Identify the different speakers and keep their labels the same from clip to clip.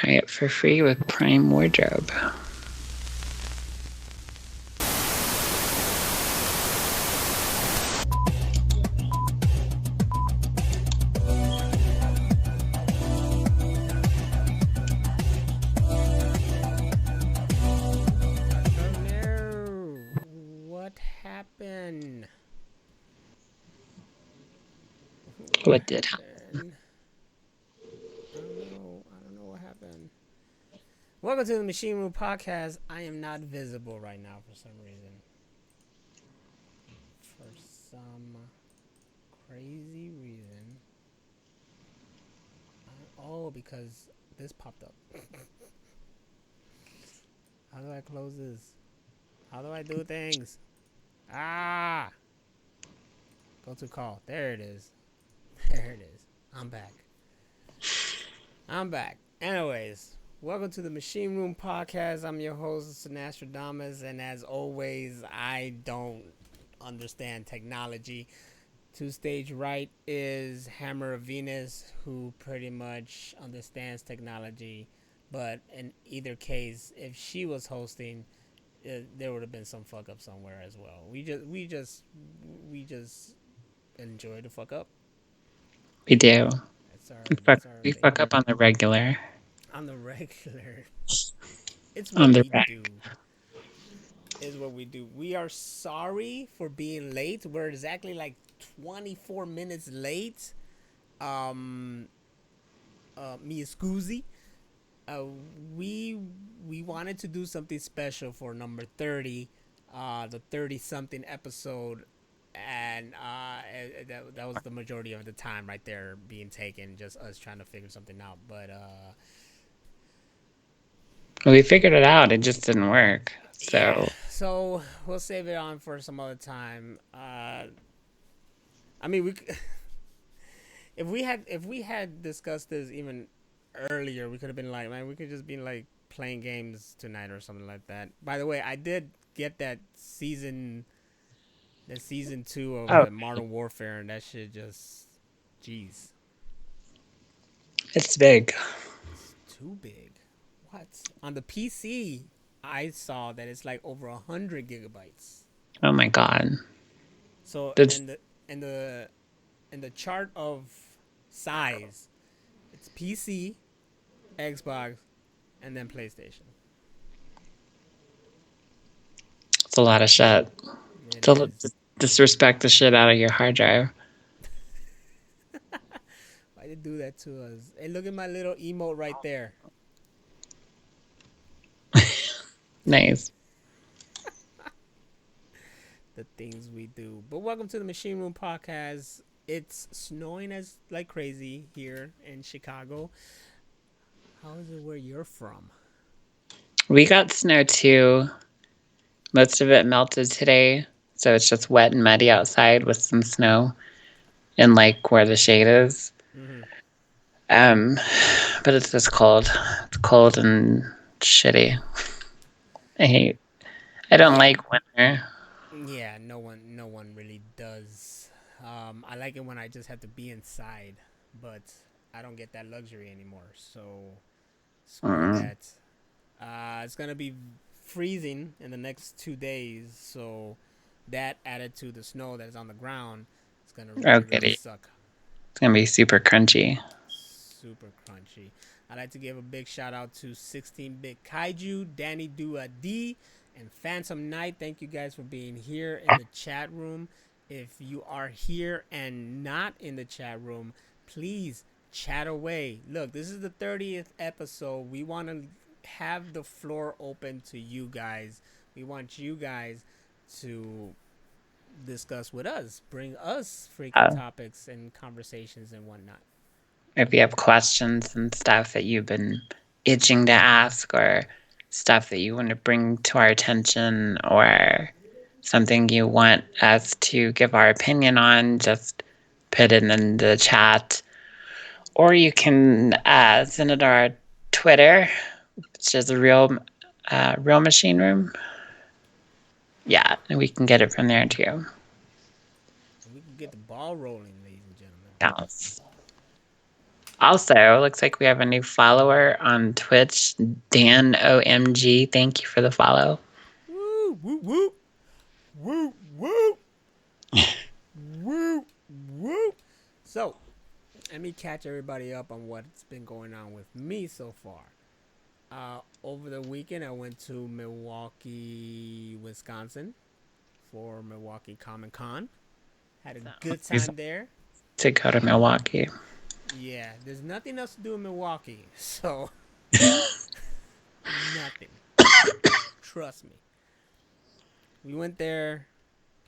Speaker 1: Try it for free with Prime Wardrobe.
Speaker 2: What happened?
Speaker 1: What did happen?
Speaker 2: I don't know what happened. Welcome to the Machine Room Podcast. I am not visible right now for some reason. For some crazy reason. Because this popped up. How do I close this? How do I do things? Ah! Go to call. There it is. There it is. I'm back. Anyways, welcome to the Machine Room Podcast. I'm your host, Sinastradamus, and as always, I don't understand technology. To stage right is Hammer of Venus, who pretty much understands technology. But in either case, if she was hosting, there would have been some fuck up somewhere as well. We just enjoy the fuck up.
Speaker 1: We do.
Speaker 2: That's our
Speaker 1: We
Speaker 2: thing.
Speaker 1: fuck up on the regular.
Speaker 2: On the regular, it's
Speaker 1: On
Speaker 2: what
Speaker 1: the
Speaker 2: we
Speaker 1: reg.
Speaker 2: do. Is what we do. We are sorry for being late. We're exactly like 24 minutes late. Um, me scusi. Uh, we we wanted to do something special for number 30, the 30 something episode, and that was the majority of the time right there being taken, just us trying to figure something out. But
Speaker 1: We figured it out. It just didn't work.
Speaker 2: yeah,
Speaker 1: So
Speaker 2: so we'll save it on for some other time. I mean, if we had discussed this even earlier, we could have been like, man, we could just been like playing games tonight or something like that. By the way, I did get that season 2 of
Speaker 1: oh,
Speaker 2: the Modern Warfare, and that shit just, jeez,
Speaker 1: it's big.
Speaker 2: it's too big. What on the PC? I saw that it's like over 100 gigabytes.
Speaker 1: Oh my god.
Speaker 2: So
Speaker 1: That's
Speaker 2: in the chart of size, it's PC, Xbox, and then PlayStation.
Speaker 1: a lot of shit.
Speaker 2: It
Speaker 1: To
Speaker 2: is.
Speaker 1: disrespect the shit out of your hard drive.
Speaker 2: Why they do that to us? Hey, look at my little emote right there.
Speaker 1: Nice.
Speaker 2: The things we do. But welcome to the Machine Room Podcast. It's snowing as like crazy here in Chicago. How is it where you're from?
Speaker 1: We got snow too. Most of it melted today. So it's just wet and muddy outside with some snow in like where the shade is.
Speaker 2: Mm-hmm.
Speaker 1: Um, but it's just cold. It's cold and shitty. I hate. I don't
Speaker 2: Yeah,
Speaker 1: like winter.
Speaker 2: yeah. No one really does. I like it when I just have to be inside, but I don't get that luxury anymore. So screw
Speaker 1: Mm.
Speaker 2: that. It's gonna be freezing in the next 2 days, so that added to the snow that is on the ground, it's gonna
Speaker 1: Oh,
Speaker 2: really
Speaker 1: goody.
Speaker 2: suck.
Speaker 1: It's gonna be super crunchy.
Speaker 2: Super crunchy. I'd like to give a big shout out to 16-Bit Kaiju, Danny Dua D, and Phantom Knight. Thank you guys for being here in the chat room. If you are here and not in the chat room, please chat away. Look, this is the 30th episode. We want to have the floor open to you guys. We want you guys to discuss with us, bring us freaking
Speaker 1: Uh,
Speaker 2: topics and conversations and whatnot.
Speaker 1: if you have questions and stuff that you've been itching to ask, or stuff that you want to bring to our attention, or something you want us to give our opinion on, just put it in the chat. Or you can send it to our Twitter, which is a real machine room. Yeah, and we can get it from there too.
Speaker 2: And we can get the ball rolling, ladies and gentlemen.
Speaker 1: Yes. Also, looks like we have a new follower on Twitch, Dan OMG. Thank you for the follow.
Speaker 2: Woo, woo, woo, woo, woo, woo, woo. So, let me catch everybody up on what's been going on with me so far. Over the weekend, I went to Milwaukee, Wisconsin for Milwaukee Comic Con. Had a good
Speaker 1: He's
Speaker 2: time there.
Speaker 1: to go to Milwaukee.
Speaker 2: Yeah, there's nothing else to do in Milwaukee, so nothing. Trust me. We went there.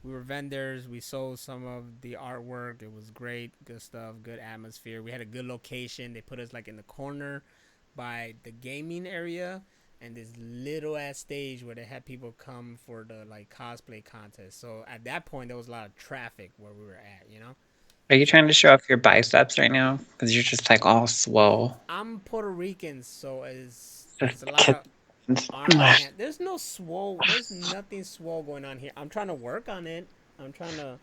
Speaker 2: We were vendors. We sold some of the artwork. It was great. Good stuff. Good atmosphere. We had a good location. They put us like in the corner by the gaming area and this little ass stage where they had people come for the like cosplay contest. So at that point there was a lot of traffic where we were at, you know?
Speaker 1: Are you trying
Speaker 2: So
Speaker 1: to show off your biceps right now? Because you're just like all swole.
Speaker 2: I'm Puerto Rican, so it's
Speaker 1: Just
Speaker 2: a lot
Speaker 1: kidding.
Speaker 2: of arm and hand. There's no swole. There's nothing swole going on here. I'm trying to work on it. I'm trying to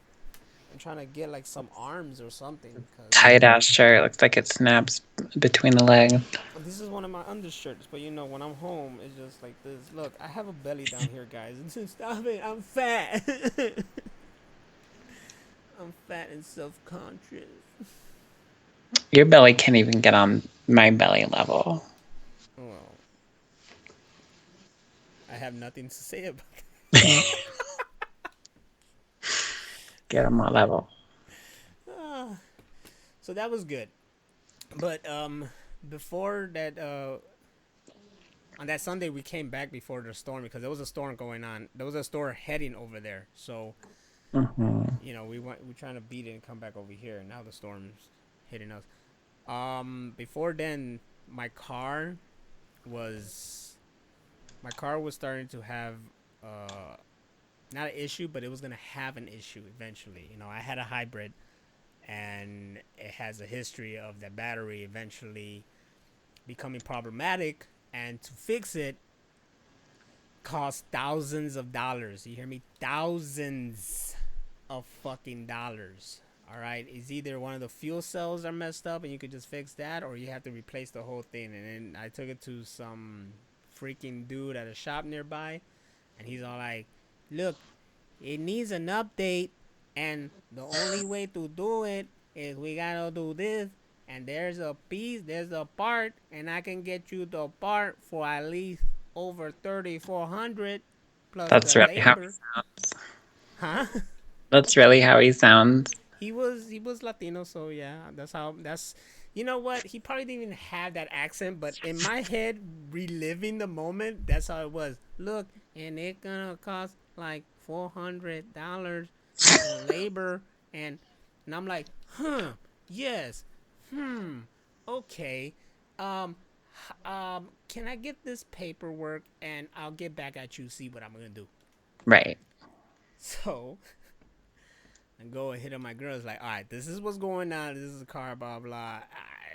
Speaker 2: I'm trying to get like some arms or something because
Speaker 1: Tight ass shirt. Looks like it snaps between the legs.
Speaker 2: this is one of my undershirts. But you know, when I'm home, it's just like this. Look, I have a belly down here, guys. Stop it. I'm fat. I'm fat and self-conscious.
Speaker 1: Your belly can't even get on my belly level.
Speaker 2: Well, I have nothing to say about
Speaker 1: Get on my level.
Speaker 2: it. So that was good. But before that, on that Sunday we came back before the storm because there was a storm going on. There was a storm heading over there, so you know we're trying to beat it and come back over here. And now the storm's hitting us. Before then, my car was starting to have not an issue, but it was gonna have an issue eventually. You know, I had a hybrid, and it has a history of the battery eventually becoming problematic, and to fix it costs thousands of dollars. You hear me? Thousands of fucking dollars. All right, it's either one of the fuel cells are messed up and you could just fix that, or you have to replace the whole thing. And then I took it to some freaking dude at a shop nearby, and he's all like, "Look, it needs an update, and the only way to do it is we gotta do this. And there's a piece, there's a part, and I can get you the part for at least over 3,400 plus
Speaker 1: That's
Speaker 2: the
Speaker 1: really how he
Speaker 2: labor."
Speaker 1: sounds.
Speaker 2: Huh?
Speaker 1: That's really how he sounds.
Speaker 2: He was Latino, so yeah, that's you know what? He probably didn't even have that accent, but in my head, reliving the moment, that's how it was. Look, and it gonna cost like $400 in labor, and I'm like, yes, okay, um, can I get this paperwork and I'll get back at you, see what I'm gonna do.
Speaker 1: Right.
Speaker 2: So and go and hit up my girl. It's like, all right, this is what's going on. This is a car, blah, blah.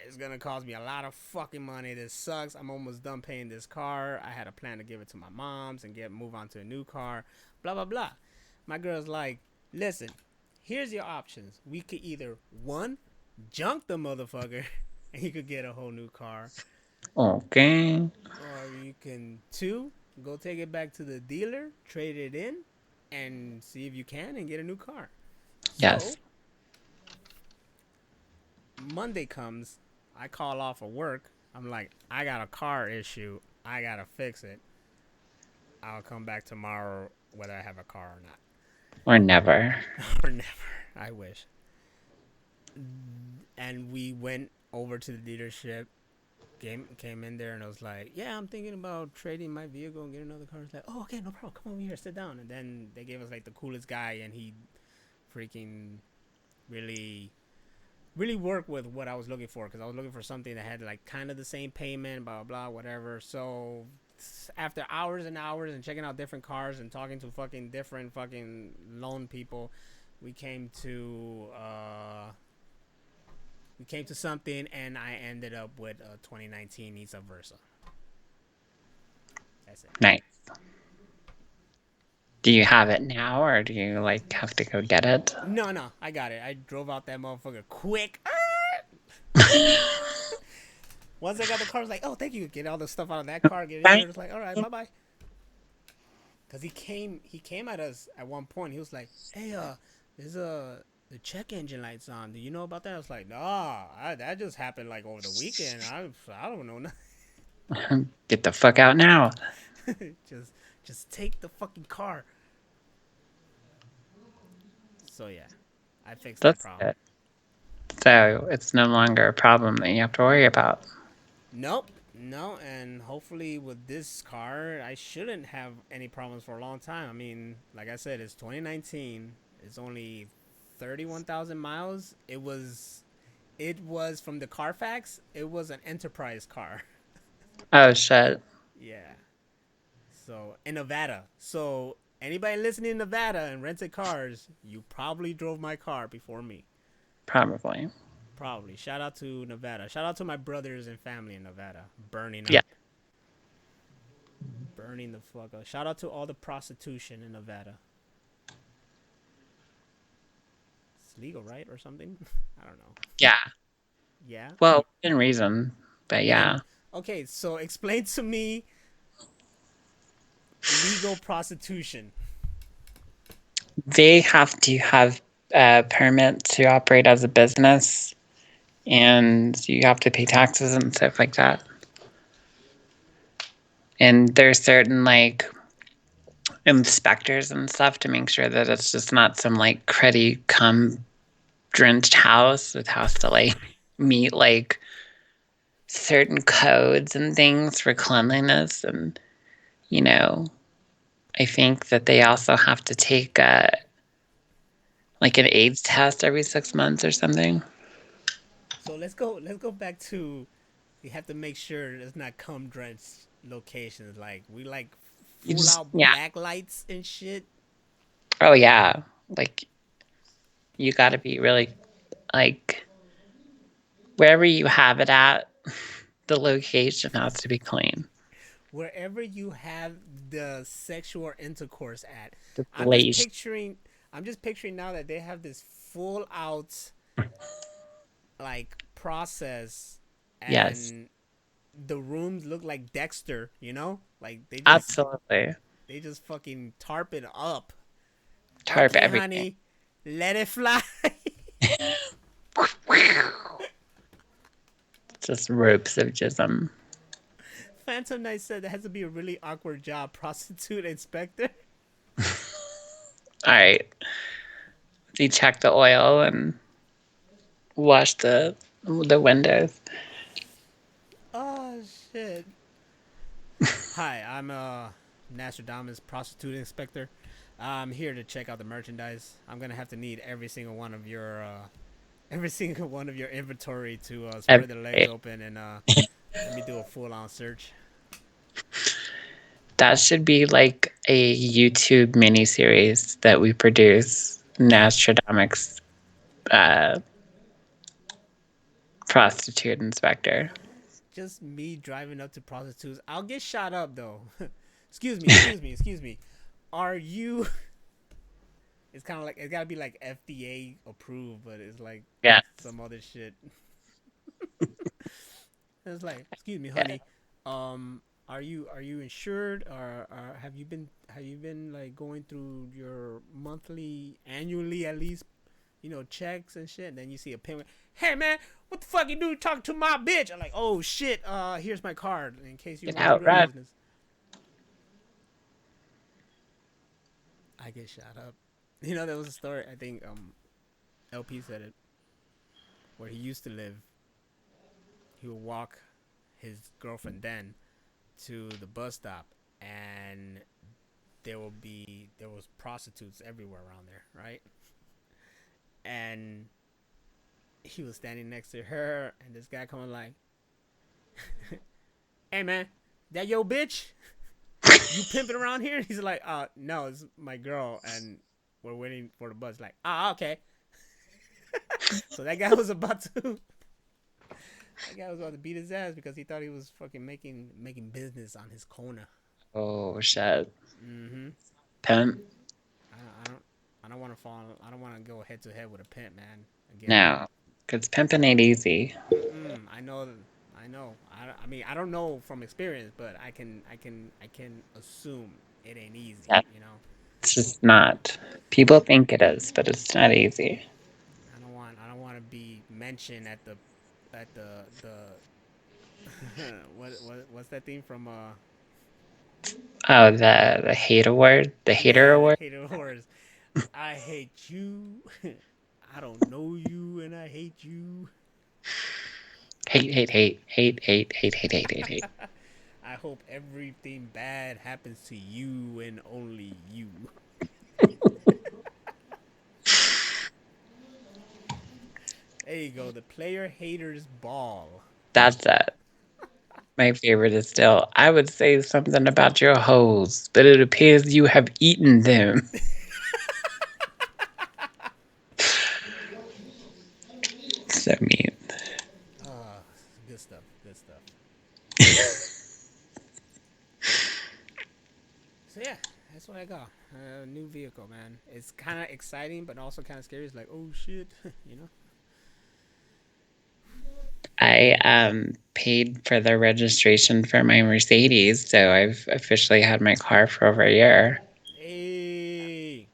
Speaker 2: It's going to cost me a lot of fucking money. This sucks. I'm almost done paying this car. I had a plan to give it to my mom's and move on to a new car, blah, blah, blah. My girl's like, listen, here's your options. We could either, one, junk the motherfucker and you could get a whole new car.
Speaker 1: Okay.
Speaker 2: Or you can, two, go take it back to the dealer, trade it in, and see if you can and get a new car. So
Speaker 1: Yes.
Speaker 2: Monday comes, I call off of work. I'm like, I got a car issue. I gotta fix it. I'll come back tomorrow whether I have a car or not.
Speaker 1: Or never.
Speaker 2: Or never. I wish. And we went over to the dealership. Came in there and I was like, yeah, I'm thinking about trading my vehicle and getting another car. It's like, oh, okay, no problem. Come over here, sit down. And then they gave us like the coolest guy, and he freaking really really work with what I was looking for, because I was looking for something that had like kind of the same payment, blah blah whatever. So after hours and hours and checking out different cars and talking to fucking different fucking loan people, we came to something, and I ended up with a 2019 Nissan Versa. That's it.
Speaker 1: Nice. Do you have it now, or do you like have to go get it?
Speaker 2: No, I got it. I drove out that motherfucker quick. Once I got the car, I was like, oh, thank you. Get all the stuff out of that car. Get in
Speaker 1: Right?
Speaker 2: here. It's like, all right, bye bye. Cause he came at us at one point. He was like, hey, there's the check engine lights on. Do you know about that? I was like, nah, that just happened like over the weekend. I don't know
Speaker 1: Get the fuck out now.
Speaker 2: nothing. Just take the fucking car. So yeah, I fixed that
Speaker 1: That's
Speaker 2: problem.
Speaker 1: it. So it's no longer a problem that you have to worry about.
Speaker 2: Nope. No, and hopefully with this car, I shouldn't have any problems for a long time. I mean, like I said, it's 2019. It's only 31,000 miles. It was from the Carfax. It was an enterprise car.
Speaker 1: Oh shit.
Speaker 2: Yeah. So in Nevada. So anybody listening in Nevada and rented cars, you probably drove my car before me.
Speaker 1: Probably.
Speaker 2: Probably. Shout out to Nevada. Shout out to my brothers and family in Nevada. Burning
Speaker 1: Yeah.
Speaker 2: up. Burning the fuck up. Shout out to all the prostitution in Nevada. It's legal, right? Or something? I don't know.
Speaker 1: Yeah.
Speaker 2: Yeah.
Speaker 1: Well, in reason. But
Speaker 2: Within.
Speaker 1: yeah.
Speaker 2: Okay, so explain to me legal prostitution.
Speaker 1: They have to have a permit to operate as a business, and you have to pay taxes and stuff like that. And there's certain like inspectors and stuff to make sure that it's just not some like cruddy cum drenched house. It has to like meet like certain codes and things for cleanliness. And you know, I think that they also have to take like an AIDS test every 6 months or something.
Speaker 2: So let's go back to we have to make sure there's not cum drenched locations. Like we like
Speaker 1: You
Speaker 2: full
Speaker 1: just,
Speaker 2: out
Speaker 1: yeah.
Speaker 2: black lights and shit.
Speaker 1: Oh yeah. Like you got to be really like wherever you have it at, the location has to be clean.
Speaker 2: Wherever you have the sexual intercourse at.
Speaker 1: The
Speaker 2: I'm just
Speaker 1: glaze.
Speaker 2: picturing I'm just picturing now that they have this full out like process
Speaker 1: Yes,
Speaker 2: and the rooms look like Dexter, you know? Like
Speaker 1: absolutely.
Speaker 2: they just fucking tarp it up.
Speaker 1: Tarp
Speaker 2: Okay,
Speaker 1: everything.
Speaker 2: honey, let it fly.
Speaker 1: Just ropes of jism.
Speaker 2: Phantom Knight said that has to be a really awkward job, prostitute inspector.
Speaker 1: All right. You check the oil and wash the windows.
Speaker 2: Oh shit. Hi, I'm Nostradamus prostitute inspector. I'm here to check out the merchandise. I'm gonna have to need every single one of your inventory to
Speaker 1: Every
Speaker 2: spread the legs
Speaker 1: day.
Speaker 2: open and let me do a full on search.
Speaker 1: That should be like a YouTube miniseries that we produce. Nostradamus uh, prostitute inspector.
Speaker 2: Just me driving up to prostitutes. I'll get shot up though. Excuse me. Are you? It's kind of like it's gotta be like FDA approved, but it's like
Speaker 1: Yeah.
Speaker 2: some other shit. It's like, excuse me,
Speaker 1: Yeah.
Speaker 2: honey. Are you insured or have you been like going through your monthly, annually at least, checks and shit? And then you see a payment. Hey man, what the fuck you do talking to my bitch? I'm like, oh shit. Here's my card in case you
Speaker 1: Get
Speaker 2: want to
Speaker 1: out,
Speaker 2: do a
Speaker 1: run.
Speaker 2: business. I get shot up. There was a story. I think LP said it where he used to live. He would walk his girlfriend then to the bus stop, and there was prostitutes everywhere around there, right? And he was standing next to her, and this guy coming like, "Hey man, that yo bitch? You pimping around here?" He's like, no, it's my girl, and we're waiting for the bus." Like, okay. So that guy was about to beat his ass because he thought he was fucking making business on his corner.
Speaker 1: Oh shit.
Speaker 2: Mm-hmm.
Speaker 1: Pimp.
Speaker 2: I don't. I don't. I don't want to fall. I don't want to go head to head with a pimp, man. Again.
Speaker 1: No. Because pimping ain't easy.
Speaker 2: I know. I know. I mean, I don't know from experience, but I can assume it ain't easy.
Speaker 1: Yeah,
Speaker 2: You know,
Speaker 1: it's just not. People think it is, but it's not easy.
Speaker 2: I don't want to be mentioned at the what's that thing from
Speaker 1: Oh, the hate award, the hater
Speaker 2: yeah, the
Speaker 1: award.
Speaker 2: hater horse. I hate you. I don't know you, and I hate you.
Speaker 1: Hate, hate, hate, hate, hate, hate, hate, hate, hate, hate.
Speaker 2: I hope everything bad happens to you and only you. There you go. The player haters ball.
Speaker 1: That's it. My favorite is still, I would say something about your hoes, but it appears you have eaten them. So mean.
Speaker 2: Ah, good stuff. Good stuff. So yeah, that's what I got. New vehicle, man. It's kind of exciting, but also kind of scary. It's like, oh shit, you know.
Speaker 1: I paid for the registration for my Mercedes, so I've officially had my car for over a year.
Speaker 2: Hey,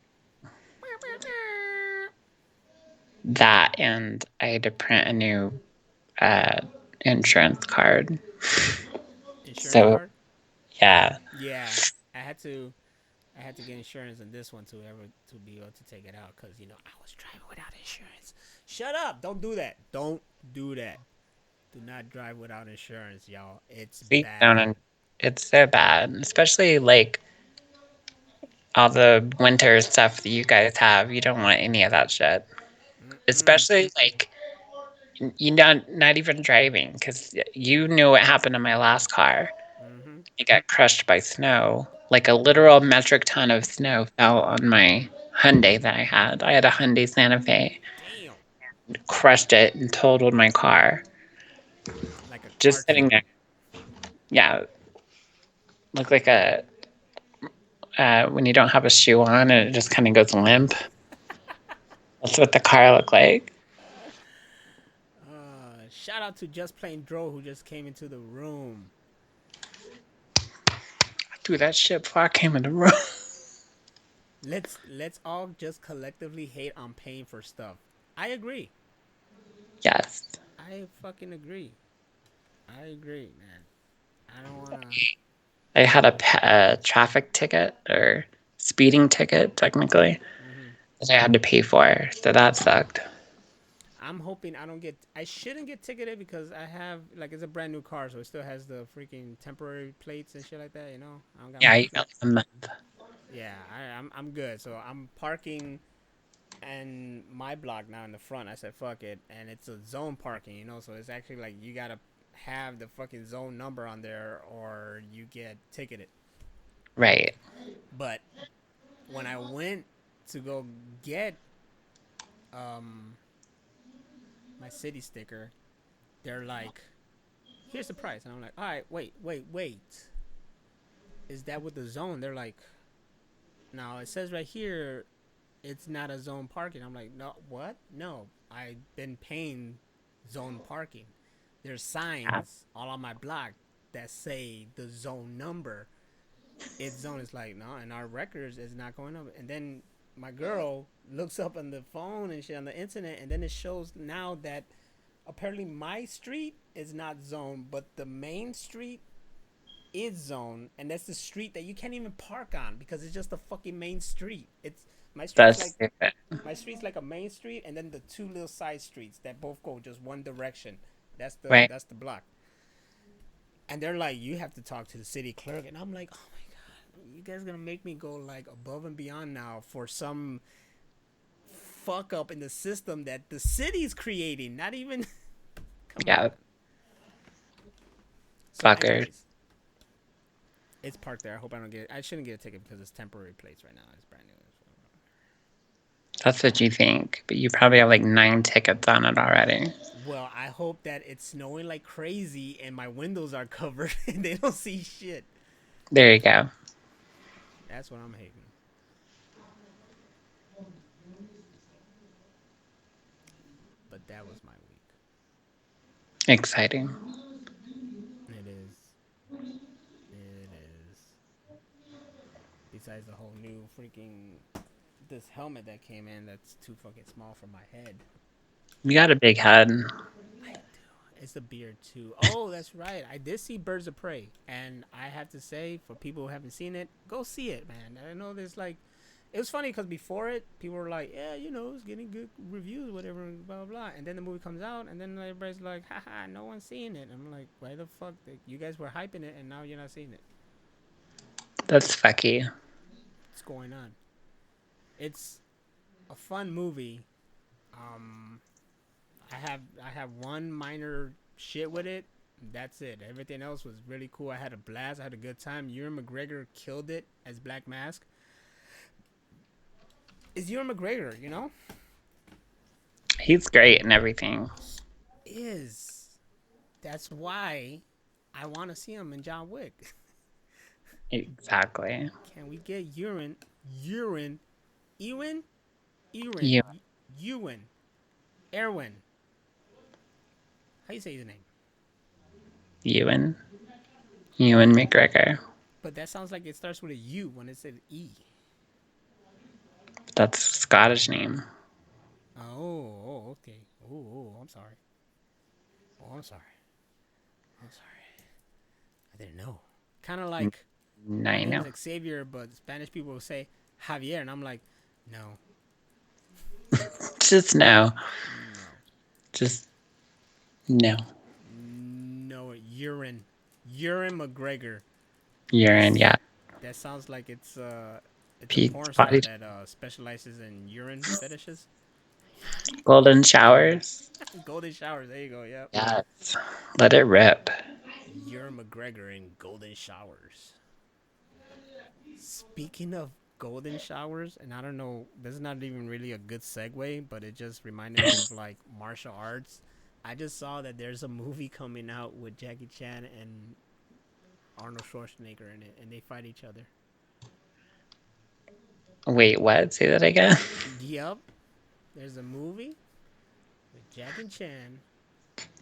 Speaker 1: That and I had to print a new uh, insurance card.
Speaker 2: insurance
Speaker 1: So
Speaker 2: card.
Speaker 1: yeah,
Speaker 2: Yeah, I had to. I had to get insurance in this one to be able to take it out because I was driving without insurance. Shut up! Don't do that. Don't do that. Do not drive without insurance, y'all. It's
Speaker 1: please don't.
Speaker 2: bad.
Speaker 1: And it's so bad, especially like all the winter stuff that you guys have. You don't want any of that shit.
Speaker 2: Mm-mm.
Speaker 1: Especially like you not even driving because you knew what happened to my last car.
Speaker 2: Mm-hmm.
Speaker 1: It got crushed by snow. Like a literal metric ton of snow fell on my Hyundai that I had. I had a Hyundai Santa Fe.
Speaker 2: Damn.
Speaker 1: Crushed it and totaled my car.
Speaker 2: Like a
Speaker 1: Just sitting
Speaker 2: cartoon.
Speaker 1: there. Yeah, looked like a when you don't have a shoe on and it just kind of goes limp. That's what the car looked like.
Speaker 2: Shout out to Just Plain Dro who just came into the room.
Speaker 1: Dude, that shit before I came in the room.
Speaker 2: Let's all just collectively hate on paying for stuff. I agree.
Speaker 1: Yes.
Speaker 2: I fucking agree. I agree, man. I don't wanna.
Speaker 1: I had a traffic ticket or speeding ticket, technically,
Speaker 2: Mm-hmm.
Speaker 1: that I had to pay for. So that sucked.
Speaker 2: I'm hoping I don't get. I shouldn't get ticketed because I have like it's a brand new car, so it still has the freaking temporary plates and shit like that. I don't got
Speaker 1: Yeah,
Speaker 2: no
Speaker 1: you got
Speaker 2: flat.
Speaker 1: a month.
Speaker 2: Yeah, I'm good. So I'm parking and my block now in the front. I said fuck it, and it's a zone parking. So it's actually like you gotta have the fucking zone number on there or you get ticketed.
Speaker 1: Right.
Speaker 2: But when I went to go get um my city sticker, they're like, "Here's the price," and I'm like, "All right, wait. Is that with the zone?" They're like, "No, it says right here it's not a zone parking." I'm like, "No, what? No, I've been paying zone parking. There's
Speaker 1: Yeah.
Speaker 2: signs all on my block that say the zone number. Its zone is like, no, and our records is not going up." And then my girl looks up on the phone and shit on the internet, and then it shows now that apparently my street is not zone, but the main street is zone, and that's the street that you can't even park on because it's just a fucking main street. It's my street's
Speaker 1: That's
Speaker 2: like
Speaker 1: stupid.
Speaker 2: my street's like a main street, and then the two little side streets that both go just one direction. That's the
Speaker 1: Right.
Speaker 2: that's the block. And they're like, you have to talk to the city clerk, and I'm like, oh my god, you guys gonna make me go like above and beyond now for some fuck up in the system that the city's creating? Not even. Come
Speaker 1: Yeah.
Speaker 2: on. So,
Speaker 1: Fuckers.
Speaker 2: anyways, it's parked there. I hope I don't get. I shouldn't get a ticket because it's temporary plates right now. It's brand new.
Speaker 1: That's what you think. But you probably have like 9 tickets on it already.
Speaker 2: Well, I hope that it's snowing like crazy and my windows are covered and they don't see shit.
Speaker 1: There you go.
Speaker 2: That's what I'm hating. But that was my week.
Speaker 1: Exciting.
Speaker 2: besides the whole new freaking this helmet that came in that's too fucking small for my head.
Speaker 1: You got a big head.
Speaker 2: I do. It's the beard too. Oh, that's right. I did see Birds of Prey, and I have to say, for people who haven't seen it, go see it, man. I know there's like, it was funny because before it, people were like, yeah, it's getting good reviews, whatever, blah blah blah. And then the movie comes out, and then everybody's like, haha, no one's seeing it. I'm like, why the fuck? You guys were hyping it, and now you're not seeing it.
Speaker 1: That's fucky.
Speaker 2: What's going on? It's a fun movie. Um, I have one minor shit with it. That's it. Everything else was really cool. I had a blast. I had a good time. Ewan McGregor killed it as Black Mask. Is Ewan McGregor,
Speaker 1: He's great and everything.
Speaker 2: He is. That's why I want to see him in John Wick.
Speaker 1: Exactly.
Speaker 2: Can we get Ewan, Ewan,
Speaker 1: You,
Speaker 2: Ewan, Erwin? How you say his name?
Speaker 1: Ewan, Ewan McGregor.
Speaker 2: But that sounds like it starts with a U when it said E.
Speaker 1: That's a Scottish name.
Speaker 2: Okay. I'm sorry. Oh, I'm sorry. I'm sorry. I didn't know. Kind of like my
Speaker 1: I
Speaker 2: name's
Speaker 1: know.
Speaker 2: Xavier, but Spanish people will say Javier, and I'm like, no,
Speaker 1: Just no.
Speaker 2: no,
Speaker 1: Just no.
Speaker 2: no, urine McGregor.
Speaker 1: Urine,
Speaker 2: That's
Speaker 1: yeah.
Speaker 2: that sounds like it's a
Speaker 1: Pete's
Speaker 2: porn star
Speaker 1: body.
Speaker 2: that specializes in urine fetishes.
Speaker 1: Golden showers.
Speaker 2: Golden showers. There you go. Yep.
Speaker 1: Yes. Let it rip.
Speaker 2: Urine McGregor in golden showers. Speaking of golden showers, and I don't know, this is not even really a good segue, but it just reminded me of like martial arts. I just saw that there's a movie coming out with Jackie Chan and Arnold Schwarzenegger in it, and they fight each other.
Speaker 1: Wait, what? Say that again.
Speaker 2: Yup, there's a movie with Jackie Chan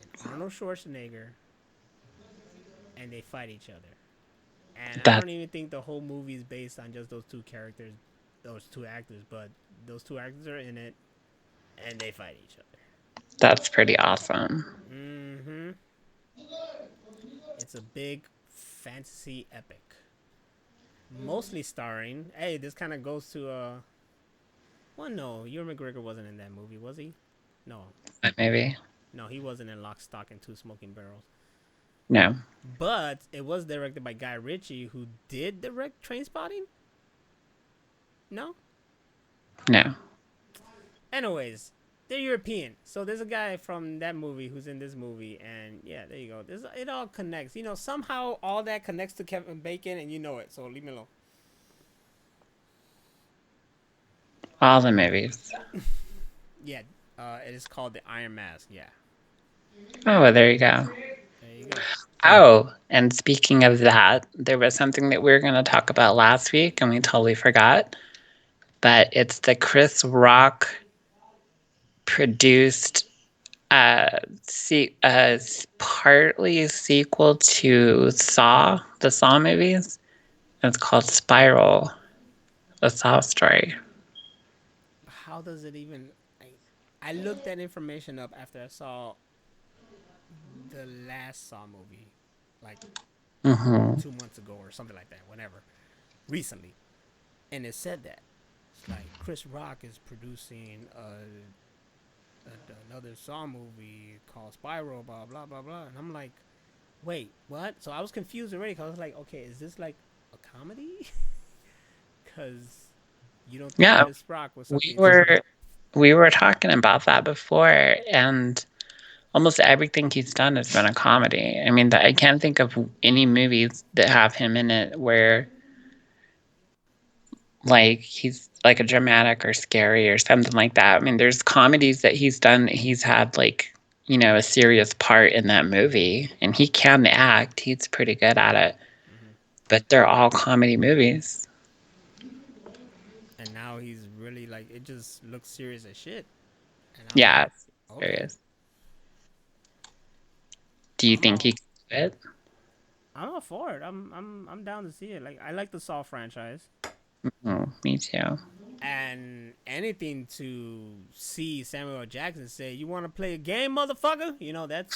Speaker 2: and Arnold Schwarzenegger, and they fight each other. And I
Speaker 1: That
Speaker 2: don't even think the whole movie is based on just those two characters, those two actors, but those two actors are in it, and they fight each other.
Speaker 1: that's pretty awesome.
Speaker 2: Mm-hmm. It's a big fantasy epic. Mostly starring. Hey, this kind of goes to well, no, Ewan McGregor wasn't in that movie, was he? No,
Speaker 1: But maybe.
Speaker 2: no, he wasn't in Lock, Stock, and Two Smoking Barrels.
Speaker 1: No.
Speaker 2: But it was directed by Guy Ritchie, who did direct Trainspotting. No.
Speaker 1: No.
Speaker 2: Anyways, they're European, so there's a guy from that movie who's in this movie, and yeah, there you go. It all connects. Somehow all that connects to Kevin Bacon, and you know it. So leave me alone.
Speaker 1: All the movies.
Speaker 2: Yeah, it is called the Iron Mask. Yeah,
Speaker 1: Oh, well, there you go.
Speaker 2: there you go.
Speaker 1: Oh, and speaking of that, there was something that we were going to talk about last week and we totally forgot. But it's the Chris Rock produced partly a sequel to Saw, the Saw movies. It's called Spiral, a Saw story.
Speaker 2: How does it even? I looked that information up after I saw the last Saw movie, like
Speaker 1: Mm-hmm.
Speaker 2: 2 months ago or something like that. Whenever, recently, and it said that it's like Chris Rock is producing another Saw movie called Spiral, blah blah blah blah, and I'm like, wait, what? So I was confused already. Cause I was like, okay, is this like a comedy? Cause you don't think
Speaker 1: Yeah,
Speaker 2: Chris Rock was
Speaker 1: we
Speaker 2: something
Speaker 1: were
Speaker 2: serious?
Speaker 1: we were talking about that before, and almost everything he's done has been a comedy. I mean, I can't think of any movies that have him in it where like he's like a dramatic or scary or something like that. I mean, there's comedies that he's done that he's had like, a serious part in that movie and he can act. He's pretty good at it.
Speaker 2: Mm-hmm.
Speaker 1: But they're all comedy movies.
Speaker 2: And now he's really like, it just looks serious as shit. And I'm
Speaker 1: Yeah,
Speaker 2: like,
Speaker 1: it's
Speaker 2: okay,
Speaker 1: serious. Do you
Speaker 2: I'm
Speaker 1: think he
Speaker 2: all
Speaker 1: can do it?
Speaker 2: I'm all for it. I'm down to see it. Like I like the Saw franchise.
Speaker 1: Oh, me too.
Speaker 2: And anything to see Samuel L. Jackson say, "You want to play a game, motherfucker?" You know, that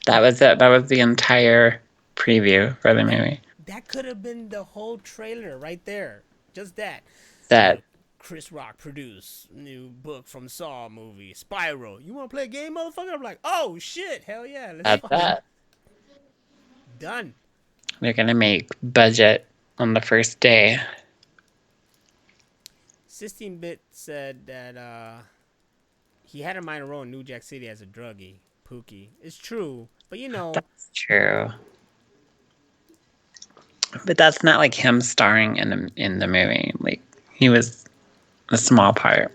Speaker 1: That was it. That was the entire preview for the
Speaker 2: that
Speaker 1: movie.
Speaker 2: that could have been the whole trailer right there. Just that.
Speaker 1: That
Speaker 2: Chris Rock produced new book from Saw movie, Spyro. You want to play a game, motherfucker? I'm like, oh shit, hell yeah, let's
Speaker 1: that's
Speaker 2: fucking
Speaker 1: that.
Speaker 2: done.
Speaker 1: They're gonna make budget on the first day.
Speaker 2: 16-bit said that he had in mind a role in New Jack City as a druggie, Pookie. It's true, but you know,
Speaker 1: That's true. But that's not like him starring in the movie. Like he was a small part.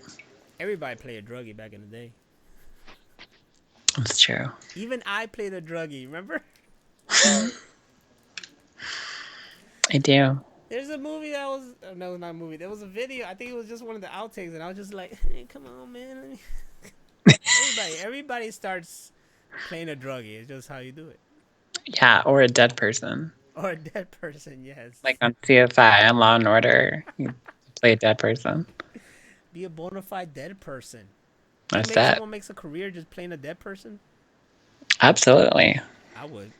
Speaker 2: everybody played a druggie back in the day.
Speaker 1: That's true.
Speaker 2: Even I played a druggie. Remember?
Speaker 1: I do.
Speaker 2: There's a movie that was no, not a movie. There was a video. I think it was just one of the outtakes, and I was just like, hey, "Come on, man!" Everybody starts playing a druggie. It's just how you do it.
Speaker 1: Yeah, or a dead person.
Speaker 2: Or a dead person, yes.
Speaker 1: Like on CSI and Law and Order, you play a dead person.
Speaker 2: Be a bona fide dead person. Think
Speaker 1: That's
Speaker 2: maybe
Speaker 1: that.
Speaker 2: someone makes a career just playing a dead person?
Speaker 1: Absolutely.
Speaker 2: I would.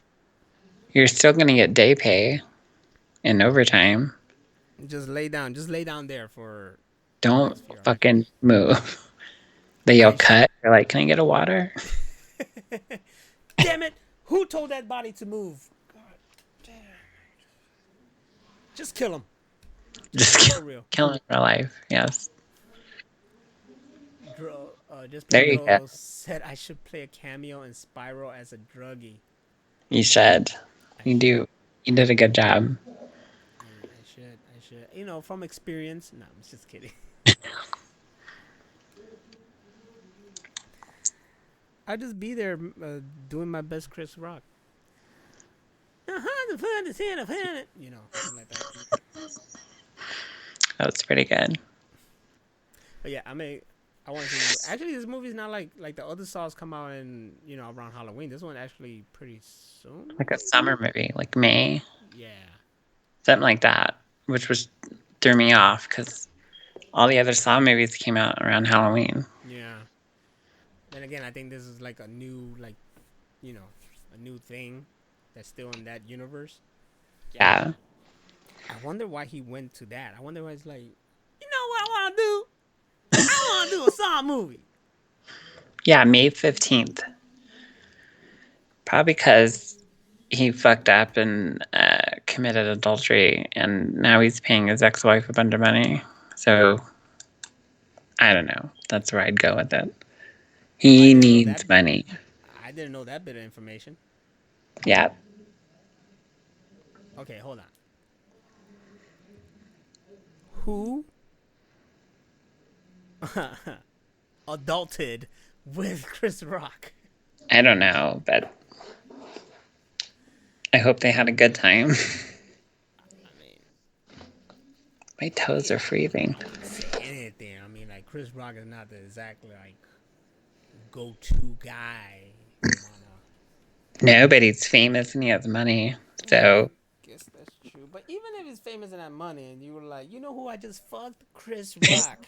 Speaker 1: You're still gonna get day pay and overtime.
Speaker 2: Just lay down. Just lay down there for the
Speaker 1: Don't
Speaker 2: next few hours.
Speaker 1: fucking move. They yell
Speaker 2: I sh-
Speaker 1: cut. You're like, can I get a water?
Speaker 2: Damn it! Who told that body to move? God damn. Just kill him.
Speaker 1: Just
Speaker 2: For real.
Speaker 1: kill him in real life. Yes.
Speaker 2: Just
Speaker 1: There you go.
Speaker 2: Pedro said I should play a cameo in Spyro as a druggie.
Speaker 1: You should.
Speaker 2: I
Speaker 1: You
Speaker 2: should.
Speaker 1: do. You did a good job.
Speaker 2: I should. I should. You know, from experience. No, I'm just kidding. I'd just be there doing my best Chris Rock. You know, something like that.
Speaker 1: That was pretty good.
Speaker 2: But yeah, I want to see. Actually, this movie's not like the other Saws come out in around Halloween. This one actually pretty soon.
Speaker 1: Like a summer movie, like May,
Speaker 2: Yeah.
Speaker 1: something like that, which was threw me off because all the other Saw movies came out around Halloween.
Speaker 2: Yeah. Then again, I think this is like a new you know a new thing that's still in that universe.
Speaker 1: Yeah.
Speaker 2: I wonder why he went to that. I wonder why he's like, you know what I want to do? I want to do a Saw movie.
Speaker 1: Yeah, May 15th. Probably because he fucked up and committed adultery, and now he's paying his ex-wife a bunch of money. So I don't know. That's where I'd go with it.
Speaker 2: Oh, I
Speaker 1: He
Speaker 2: didn't know that.
Speaker 1: needs money.
Speaker 2: I didn't know that bit of information.
Speaker 1: Yeah.
Speaker 2: Okay, hold on. Who adulted with Chris Rock?
Speaker 1: I don't know, but I hope they had a good time.
Speaker 2: I mean,
Speaker 1: My toes are freezing.
Speaker 2: you can say anything. I mean, like Chris Rock is not the exactly like go-to guy. You wanna?
Speaker 1: Nobody's famous and he has money.
Speaker 2: Yeah, I
Speaker 1: So
Speaker 2: guess that's true. But even if he's famous in that money, and you were like, you know who I just fucked? Chris Rock.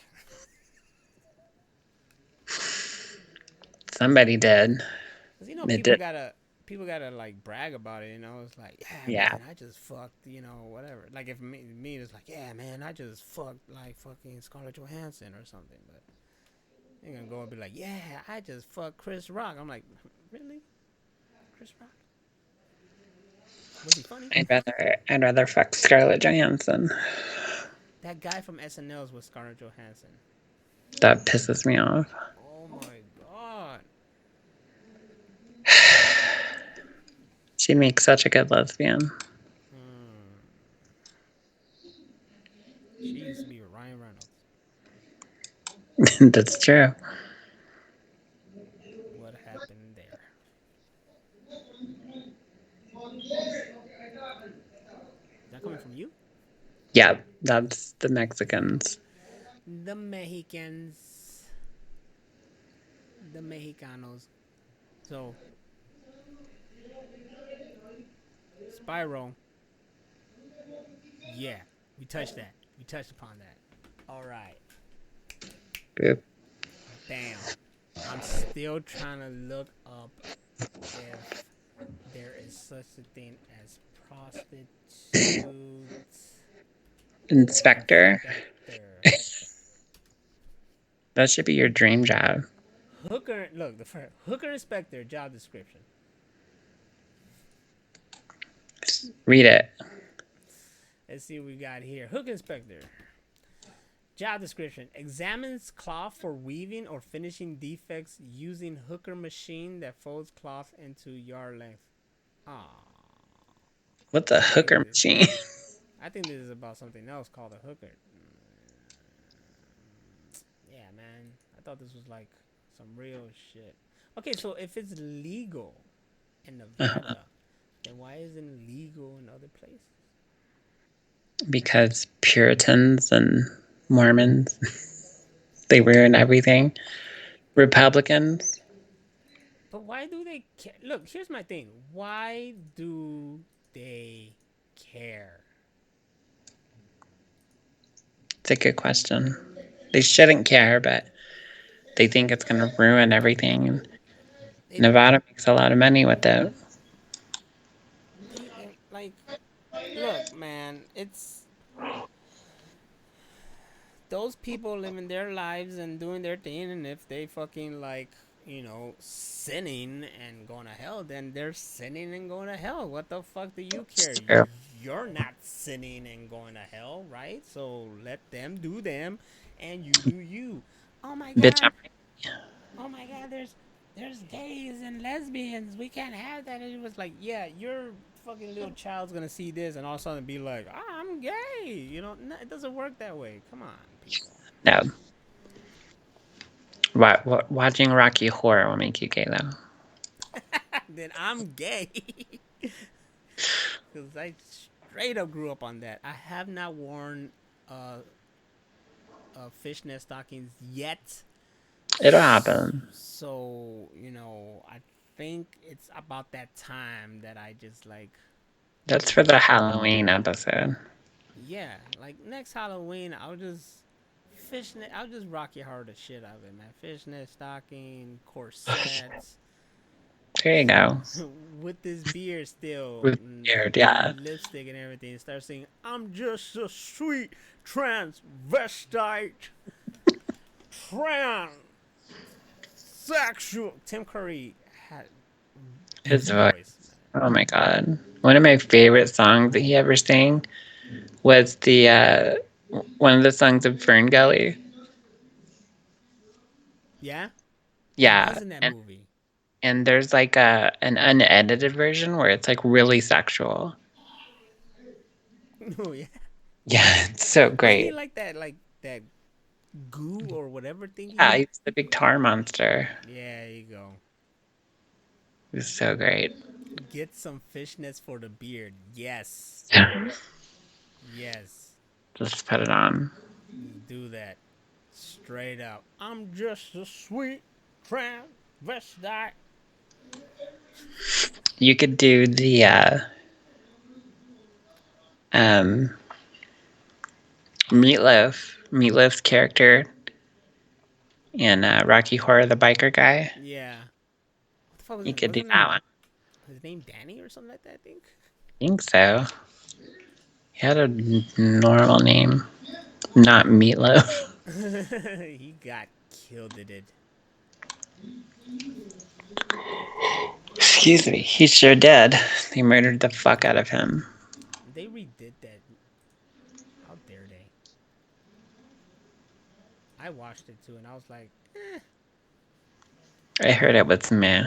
Speaker 1: somebody did.
Speaker 2: Cause you know
Speaker 1: It did.
Speaker 2: people gotta like brag about it. You know, it's like, yeah,
Speaker 1: Yeah.
Speaker 2: man, I just fucked. You know, whatever. Like if me it's like, yeah, man, I just fucked like fucking Scarlett Johansson or something. But you're gonna go and be like, yeah, I just fucked Chris Rock. I'm like, really, Chris Rock? Was he funny?
Speaker 1: I'd rather fuck Scarlett Johansson.
Speaker 2: That guy from SNL was Scarlett Johansson.
Speaker 1: That pisses me off.
Speaker 2: Oh my god.
Speaker 1: She'd make such a good lesbian.
Speaker 2: Hmm. She used to be with Ryan Reynolds.
Speaker 1: That's true.
Speaker 2: What happened there? Is that coming from you?
Speaker 1: Yeah, that's the Mexicans.
Speaker 2: The Mexicans. The Mexicanos. So, Spyro. Yeah, we touched that. We touched upon that. All right.
Speaker 1: Boop.
Speaker 2: Damn. I'm still trying to look up if there is such a thing as prostitute
Speaker 1: Inspector.
Speaker 2: inspector.
Speaker 1: That should be your dream job.
Speaker 2: Hooker, look, the first hooker inspector job description.
Speaker 1: Read it.
Speaker 2: Let's see what we got here. Hooker inspector. Job description: examines cloth for weaving or finishing defects using hooker machine that folds cloth into yard length. Ah,
Speaker 1: What's a
Speaker 2: I think
Speaker 1: hooker machine?
Speaker 2: I think this is about something else called a hooker. Yeah, man. I thought this was like some real shit. Okay, so if it's legal in Nevada, then why isn't it legal in other places?
Speaker 1: Because Puritans and Mormons, they ruin everything. Republicans,
Speaker 2: But why do they care? Look, here's my thing. Why do they care?
Speaker 1: it's a good question. They shouldn't care, but they think it's going to ruin everything.
Speaker 2: They
Speaker 1: Nevada makes a lot of money with it.
Speaker 2: they like look, man, it's those people living their lives and doing their thing, and if they fucking like, sinning and going to hell, then they're sinning and going to hell. What the fuck do you care?
Speaker 1: It's true.
Speaker 2: You're not sinning and going to hell, right? So let them do them, and you do you. Oh my
Speaker 1: Bitch,
Speaker 2: god, oh my god, there's gays and lesbians. We can't have that. And it was like, yeah, your fucking little child's gonna see this and all of a sudden be like, I'm gay. No, it doesn't work that way. Come on, people.
Speaker 1: no. Watching Rocky Horror will make you gay, though.
Speaker 2: Then I'm gay. Because I straight up grew up on that. I have not worn uh, fishnet stockings yet.
Speaker 1: It'll happen.
Speaker 2: So, I think it's about that time that I just like,
Speaker 1: That's for the Halloween episode.
Speaker 2: yeah, like next Halloween, I'll just rock your heart the shit out of it, man. Fishnet stocking, corsets,
Speaker 1: There you go.
Speaker 2: with this beard still,
Speaker 1: With beard, yeah.
Speaker 2: lipstick and everything. Start singing, I'm just a sweet transvestite, transsexual. Tim Curry had
Speaker 1: His
Speaker 2: his
Speaker 1: voice.
Speaker 2: voice, man.
Speaker 1: Oh my god. One of my favorite songs that he ever sang was the one of the songs of Fern Gully.
Speaker 2: Yeah, he
Speaker 1: Yeah.
Speaker 2: was in that
Speaker 1: And
Speaker 2: movie.
Speaker 1: and there's like an unedited version where it's like really sexual.
Speaker 2: Oh yeah,
Speaker 1: Yeah, it's so
Speaker 2: wasn't he
Speaker 1: great.
Speaker 2: like that goo or whatever thingy?
Speaker 1: Yeah, he's the big tar monster.
Speaker 2: Yeah, there you go.
Speaker 1: It was so great.
Speaker 2: Get some fishnets for the beard. Yes. Yes.
Speaker 1: Just put it on.
Speaker 2: Do that. Straight up. I'm just a sweet transvestite.
Speaker 1: You could do the um Meatloaf's character in Rocky Horror, the biker guy.
Speaker 2: Yeah. What the fuck was
Speaker 1: You
Speaker 2: it?
Speaker 1: could do
Speaker 2: Wasn't
Speaker 1: that one.
Speaker 2: his name Danny or something like that, I think?
Speaker 1: I think so. He had a normal name, not Meatloaf.
Speaker 2: He got killed at it.
Speaker 1: Excuse me, he sure did. They murdered the fuck out of him.
Speaker 2: They redid that. How dare they? I watched it too and I was like,
Speaker 1: I heard it was meh.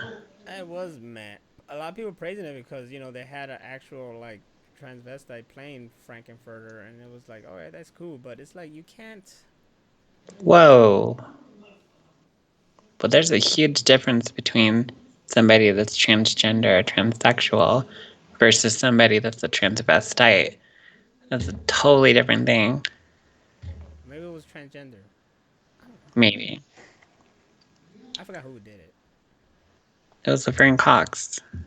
Speaker 2: it was meh. A lot of people praising it because, they had an actual, like, transvestite playing Frankenfurter and it was like, oh, yeah, that's cool. But it's like, you can't.
Speaker 1: Whoa. But there's a huge difference between somebody that's transgender or transsexual versus somebody that's a transvestite. That's a totally different thing.
Speaker 2: Maybe it was transgender. I don't know.
Speaker 1: Maybe.
Speaker 2: I forgot who did it.
Speaker 1: It was Laverne Cox.
Speaker 2: Who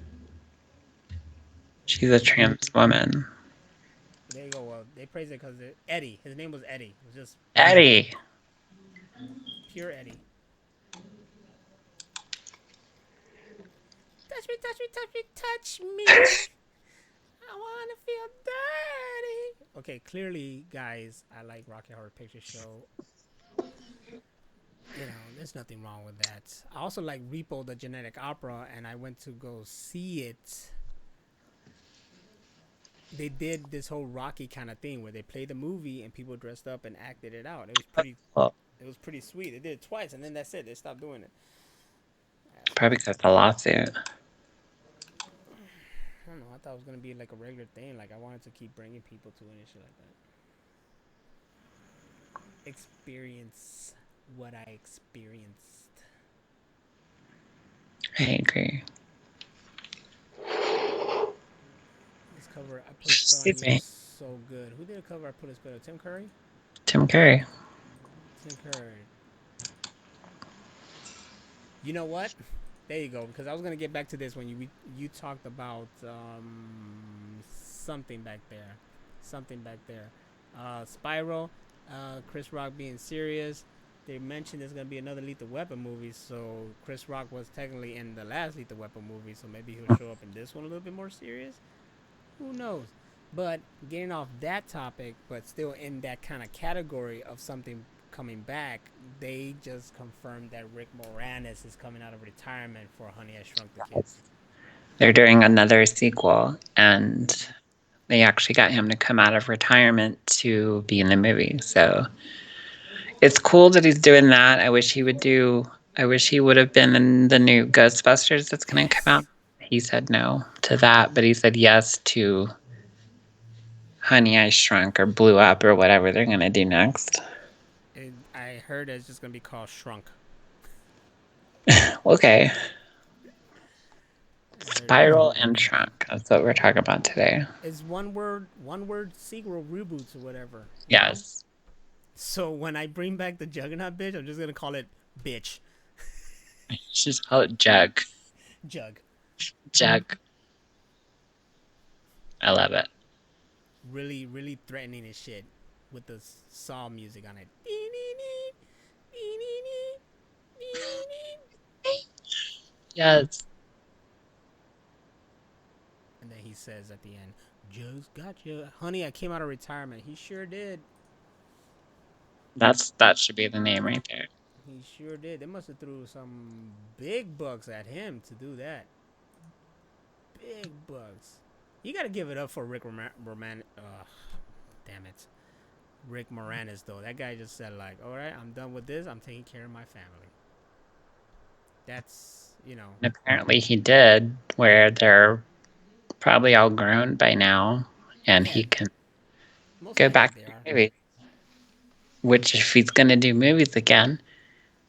Speaker 1: She's
Speaker 2: did
Speaker 1: a
Speaker 2: it?
Speaker 1: trans woman.
Speaker 2: There you go. well, they praised it because Eddie. His name was Eddie. It was just
Speaker 1: Eddie.
Speaker 2: pure Eddie. Touch me, touch me, touch me, touch me. I wanna feel dirty. Okay, clearly, guys, I like Rocky Horror Picture Show. You know, there's nothing wrong with that. I also like Repo the Genetic Opera, and I went to go see it. They did this whole Rocky kind of thing where they played the movie and people dressed up and acted it out. It was pretty.
Speaker 1: Well,
Speaker 2: It was pretty sweet. They did it twice, and then that's it. They stopped doing it.
Speaker 1: probably
Speaker 2: Assholes.
Speaker 1: because the lawsuit.
Speaker 2: I don't know. I thought it was gonna be like a regular thing. Like I wanted to keep bringing people to it and shit like that. Experience what I experienced.
Speaker 1: I agree.
Speaker 2: This cover I put a spell on
Speaker 1: Excuse
Speaker 2: you was
Speaker 1: me.
Speaker 2: so good. Who did a cover I put a spell on? Tim Curry?
Speaker 1: Tim Curry.
Speaker 2: Tim Curry. You know what? There you go. Because I was gonna get back to this when you talked about something back there, something back there. Spiral, Chris Rock being serious. They mentioned there's gonna be another Lethal Weapon movie, so Chris Rock was technically in the last Lethal Weapon movie, so maybe he'll show up in this one a little bit more serious. Who knows? But getting off that topic, but still in that kind of category of something coming back, they just confirmed that Rick Moranis is coming out of retirement for Honey I Shrunk the Kids.
Speaker 1: They're doing another sequel, and they actually got him to come out of retirement to be in the movie. So it's cool that he's doing that. I wish he would have been in the new Ghostbusters that's going to come out.
Speaker 2: Yes.
Speaker 1: He said no to that, but he said yes to Honey I Shrunk or Blew Up or whatever they're going to do next.
Speaker 2: I heard it's just gonna be called Shrunk.
Speaker 1: Okay.
Speaker 2: I heard it was
Speaker 1: Spiral
Speaker 2: gonna be
Speaker 1: and
Speaker 2: called.
Speaker 1: Shrunk. That's what we're talking about today.
Speaker 2: It's one word sequel reboots or whatever. You know.
Speaker 1: Yes.
Speaker 2: So when I bring back the Juggernaut bitch, I'm just gonna call it bitch.
Speaker 1: Just call it Jug.
Speaker 2: Jug.
Speaker 1: Jug. I love it.
Speaker 2: Really, really threatening as shit with the Saw music on it.
Speaker 1: Yes.
Speaker 2: And then he says at the end, "Jugs got you, honey. I came out of retirement." He sure did.
Speaker 1: That should be the name right there.
Speaker 2: He sure did. They must have threw some big bucks at him to do that. Big bucks. You gotta give it up for Rick Roman. Damn it. Rick Moranis though. That guy just said like, "All right, I'm done with this. I'm taking care of my family." That's
Speaker 1: And apparently he did, where they're probably all grown by now, and
Speaker 2: yeah.
Speaker 1: he can
Speaker 2: Most
Speaker 1: go
Speaker 2: likely
Speaker 1: back
Speaker 2: they
Speaker 1: to
Speaker 2: are.
Speaker 1: movies. Which, if he's going to do movies again,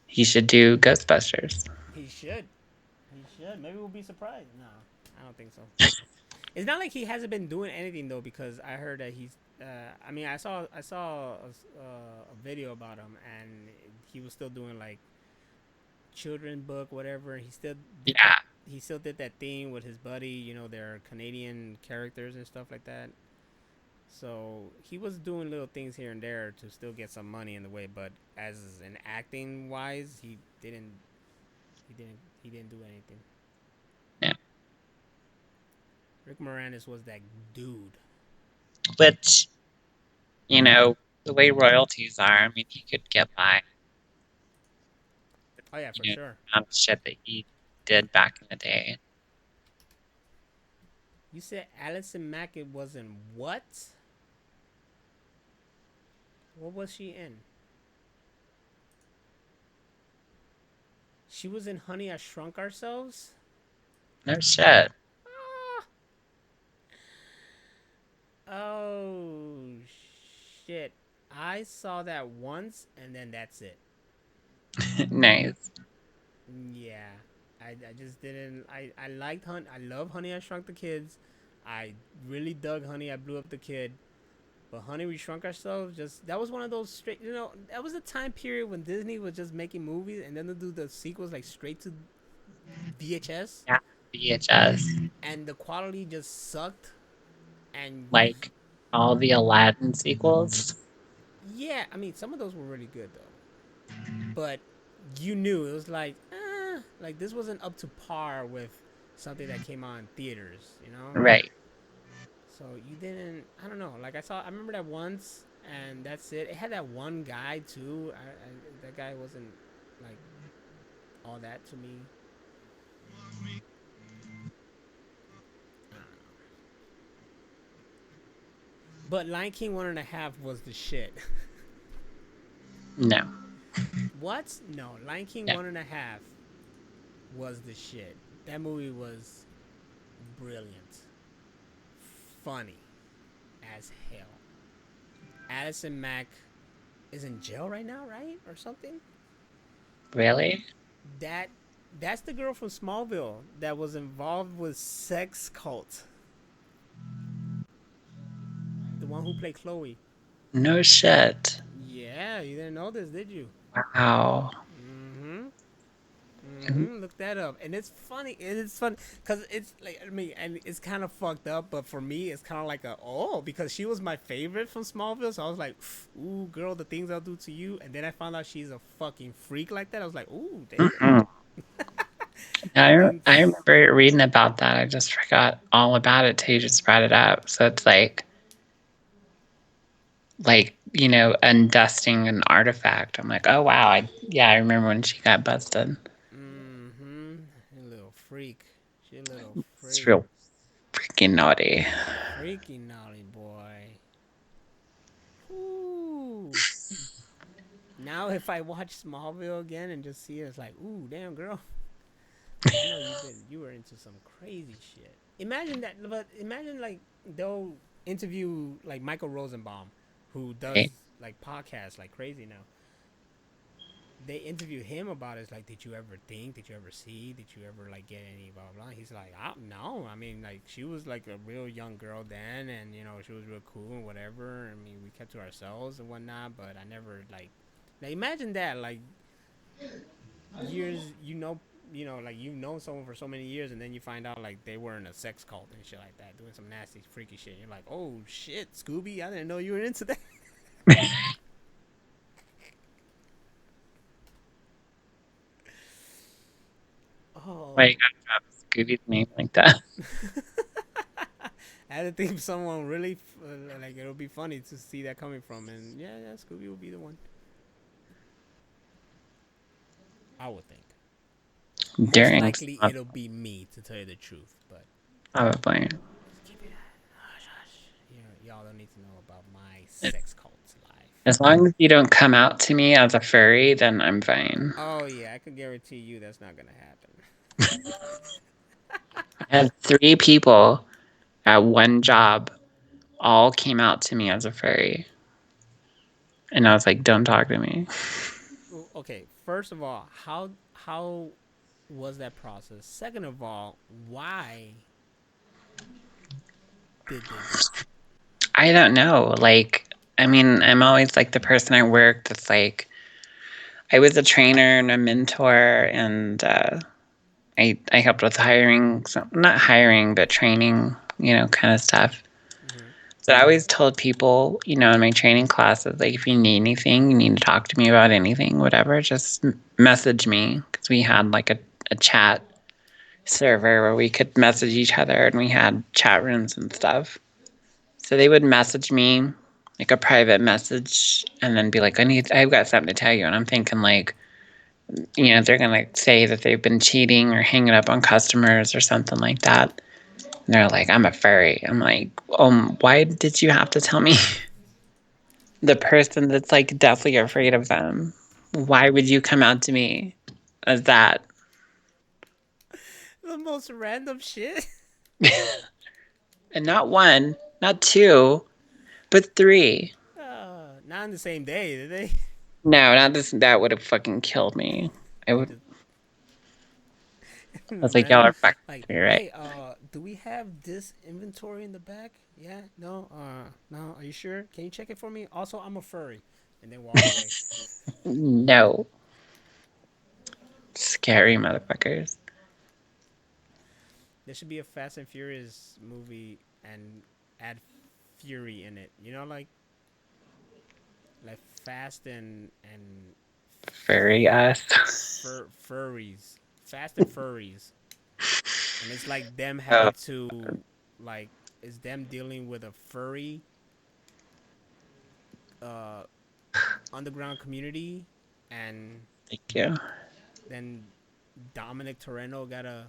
Speaker 1: he should do Ghostbusters.
Speaker 2: He should. He should. Maybe we'll be surprised. No, I don't think so. It's not like he hasn't been doing anything though, because I heard that he's. I mean, I saw a video about him, and he was still doing like children book, whatever. He still did that.
Speaker 1: Yeah.
Speaker 2: He still did that thing with his buddy. Their Canadian characters and stuff like that. So he was doing little things here and there to still get some money in the way, but as in acting wise, he didn't. He didn't. He didn't do anything.
Speaker 1: Yeah.
Speaker 2: Rick Moranis was that dude.
Speaker 1: Which, the way royalties are, I mean, he could get by,
Speaker 2: Oh yeah, for
Speaker 1: you know,
Speaker 2: sure.
Speaker 1: the amount of shit that he did back in the day.
Speaker 2: You said Allison Mack it was in what? What was she in? She was in Honey I Shrunk Ourselves?
Speaker 1: No shit.
Speaker 2: Ah. Oh shit. I saw that once and then that's it.
Speaker 1: Nice.
Speaker 2: Yeah. I just didn't I liked I love Honey I Shrunk the Kids. I really dug Honey I Blew Up the Kid. But Honey We Shrunk Ourselves, just that was one of those straight. That was a time period when Disney was just making movies and then they do the sequels like straight to VHS,
Speaker 1: Yeah. VHS.
Speaker 2: and the quality just sucked. And
Speaker 1: Like All the Aladdin sequels.
Speaker 2: Yeah, I mean some of those were really good though, but you knew it was like this wasn't up to par with something that came out in theaters, you know.
Speaker 1: Right.
Speaker 2: So you didn't. I don't know. Like I remember that once, and that's it. It had that one guy too. That guy wasn't like all that to me. I don't know. But Lion King 1.5 was the shit.
Speaker 1: No.
Speaker 2: What? No, Lion King
Speaker 1: No.
Speaker 2: 1.5 was the shit. That movie was brilliant, funny as hell. Addison Mack is in jail right now, right, or something.
Speaker 1: Really?
Speaker 2: That that's the girl from Smallville that was involved with sex cult. The one who played Chloe.
Speaker 1: No shit.
Speaker 2: Yeah, you didn't know this, did you?
Speaker 1: Wow.
Speaker 2: Mm-hmm. Mm-hmm. Look that up, and it's funny. It's funny because it's like I mean, and it's kind of fucked up. But for me, it's kind of like a because she was my favorite from Smallville. So I was like, ooh, girl, the things I'll do to you. And then I found out she's a fucking freak like that. I was like, ooh, damn.
Speaker 1: Mm-mm.
Speaker 2: The
Speaker 1: I
Speaker 2: things.
Speaker 1: remember reading about that. I just forgot all about it till you just brought it up. So it's like undusting an artifact. I'm like, oh wow, I remember when she got busted.
Speaker 2: Mm-hmm. A little freak. She a little
Speaker 1: It's
Speaker 2: freak.
Speaker 1: real freaking naughty.
Speaker 2: Freaky naughty boy. Ooh. Now if I watch Smallville again and just see it, it's like, ooh, damn girl. I know you were into some crazy shit. Imagine that, but imagine like they'll interview like Michael Rosenbaum, who does
Speaker 1: Right?
Speaker 2: like podcasts like crazy now. They interview him about it. It's like, did you ever think? Did you ever see? Did you ever like get any blah blah? Blah? He's like, no. I mean, like she was like a real young girl then, and she was real cool and whatever. I mean, we kept to ourselves and whatnot, but I never like. Now imagine that, like years, like you've known someone for so many years, and then you find out like they were in a sex cult and shit like that, doing some nasty, freaky shit. You're like, oh shit, Scooby, I didn't know you were into that.
Speaker 1: Why you
Speaker 2: Oh,
Speaker 1: gotta drop Scooby's name like that?
Speaker 2: I had to think of someone really like it'll be funny to see that coming from, and yeah, Scooby will be the one. I would think. Most
Speaker 1: During
Speaker 2: likely,
Speaker 1: some
Speaker 2: it'll be me to tell you the truth, but
Speaker 1: probably.
Speaker 2: keep it hush hush. Y'all don't need to know about my sex cult life.
Speaker 1: As long as you don't come out to me as a furry, then I'm fine.
Speaker 2: Oh yeah, I can guarantee you that's not gonna happen.
Speaker 1: I had 3 people at one job all came out to me as a furry. And I was like, don't talk to me.
Speaker 2: Okay, first of all, how was that process? Second of all, why did they do it?
Speaker 1: I don't know. I mean, I'm always like the person at work that's like, I was a trainer and a mentor, and I helped with hiring, so not hiring, but training, kind of stuff.
Speaker 2: Mm-hmm.
Speaker 1: So I always told people, in my training classes, like, if you need anything, you need to talk to me about anything, whatever, just message me. Because we had like a chat server where we could message each other and we had chat rooms and stuff. So they would message me like a private message and then be like, I've got something to tell you. And I'm thinking like, they're going to say that they've been cheating or hanging up on customers or something like that. And they're like, I'm a furry. I'm like, why did you have to tell me? The person that's like deathly afraid of them. Why would you come out to me as that?
Speaker 2: The most random shit.
Speaker 1: And not one, not two, but 3.
Speaker 2: Not on the same day, did they?
Speaker 1: No, not this. That would have fucking killed me. I
Speaker 2: They
Speaker 1: would.
Speaker 2: just
Speaker 1: I was like, y'all
Speaker 2: random.
Speaker 1: are fucking
Speaker 2: Like,
Speaker 1: with me, right?
Speaker 2: hey, do we have this inventory in the back? Yeah, no, no. Are you sure? Can you check it for me? Also, I'm a furry, and then walk away.
Speaker 1: No, scary motherfuckers.
Speaker 2: There should be a Fast and Furious movie and add fury in it. You know, like fast and
Speaker 1: Furry us.
Speaker 2: furries, fast and furries, and it's like them
Speaker 1: Oh,
Speaker 2: having to like it's them dealing with a furry uh underground community, and
Speaker 1: thank you.
Speaker 2: then Dominic Torreno gotta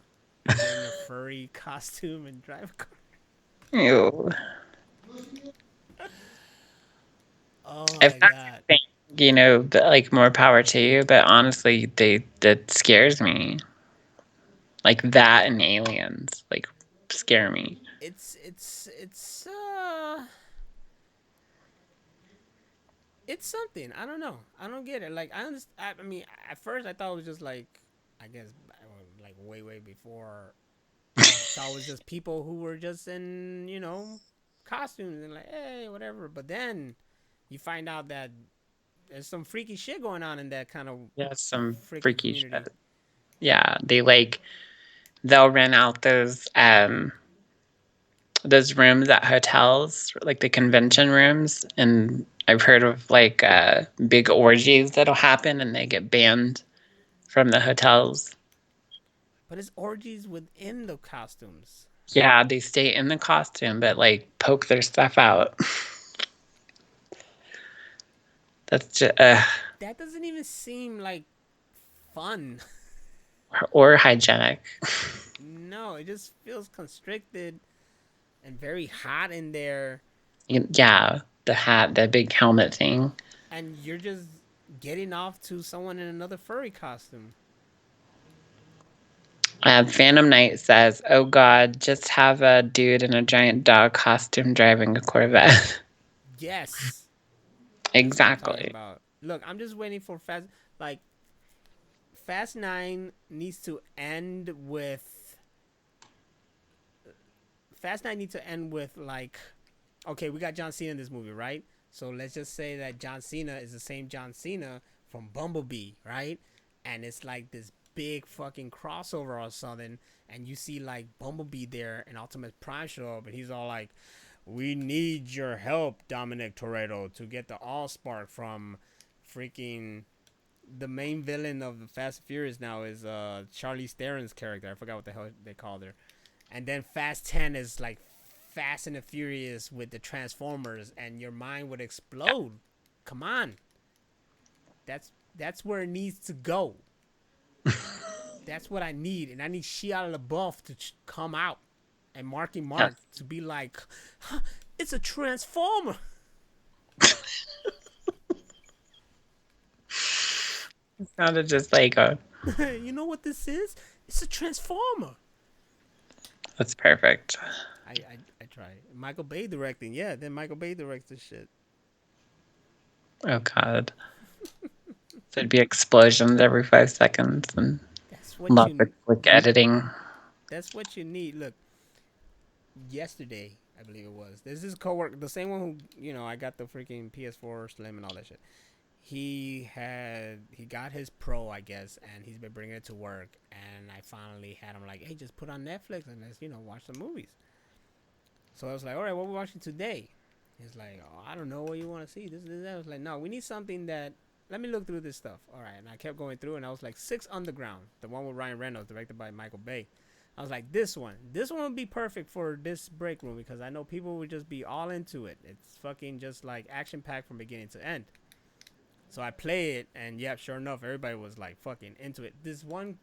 Speaker 2: get in a furry costume and drive a car.
Speaker 1: Ew.
Speaker 2: Oh
Speaker 1: If
Speaker 2: my
Speaker 1: that's
Speaker 2: god.
Speaker 1: your thing, but like more power to you. But honestly, that scares me. Like that and aliens, like scare me.
Speaker 2: It's it's something. I don't know. I don't get it. Like I understand. I mean, at first I thought it was just like, I guess like way before. I thought it was just people who were just in costumes and like hey whatever. But then you find out that there's some freaky shit going on in that kind of
Speaker 1: Yeah, some
Speaker 2: freaky
Speaker 1: freaky
Speaker 2: community.
Speaker 1: shit. Yeah, they'll rent out those rooms at hotels, like the convention rooms, and I've heard of like big orgies that'll happen, and they get banned from the hotels.
Speaker 2: But it's orgies within the costumes.
Speaker 1: Yeah, they stay in the costume, but like poke their stuff out. That's just
Speaker 2: That doesn't even seem like fun.
Speaker 1: or hygienic.
Speaker 2: No, it just feels constricted and very hot in there,
Speaker 1: Yeah, the hat, the big helmet thing.
Speaker 2: and you're just getting off to someone in another furry costume.
Speaker 1: Phantom Knight says, "Oh God, just have a dude in a giant dog costume driving a Corvette."
Speaker 2: Yes, that's what I'm talking
Speaker 1: Exactly.
Speaker 2: about. Look, I'm just waiting for like Fast 9 needs to end with Fast 9 needs to end with like, okay, we got John Cena in this movie, right? So let's just say that John Cena is the same John Cena from Bumblebee, right? And it's like this big fucking crossover or something, and you see like Bumblebee there and Optimus Prime show up, and he's all like, "We need your help, Dominic Toretto, to get the Allspark from freaking." The main villain of the Fast and Furious now is Charlize Theron's character. I forgot what the hell they called her. And then Fast 10 is like Fast and the Furious with the Transformers, and your mind would explode. Come on, that's where it needs to go. That's what I need, and I need Shia LaBeouf to come out and Marky
Speaker 1: Yes.
Speaker 2: Mark to be like, huh, "It's a Transformer."
Speaker 1: It sounded just like a.
Speaker 2: You know what this is? It's a Transformer.
Speaker 1: That's perfect.
Speaker 2: I try. Michael Bay directing, yeah. Then Michael Bay directs this shit.
Speaker 1: Oh God. So it'd be explosions every 5 seconds and
Speaker 2: That's what
Speaker 1: lots of
Speaker 2: you.
Speaker 1: quick editing.
Speaker 2: That's what you need. Look, yesterday, I believe it was. There's this coworker, the same one who, I got the freaking PS4 Slim and all that shit. He got his Pro, I guess, and he's been bringing it to work. And I finally had him like, hey, just put on Netflix and let's watch some movies. So I was like, all right, what are we watching today? He's like, oh, I don't know what you want to see. This. I was like, no, we need something that. Let me look through this stuff. All right, and I kept going through, and I was like, Six Underground, the one with Ryan Reynolds, directed by Michael Bay. I was like, this one. This one would be perfect for this break room because I know people would just be all into it. It's fucking just like action packed from beginning to end. So I play it, and yeah, sure enough, everybody was like fucking into it. This one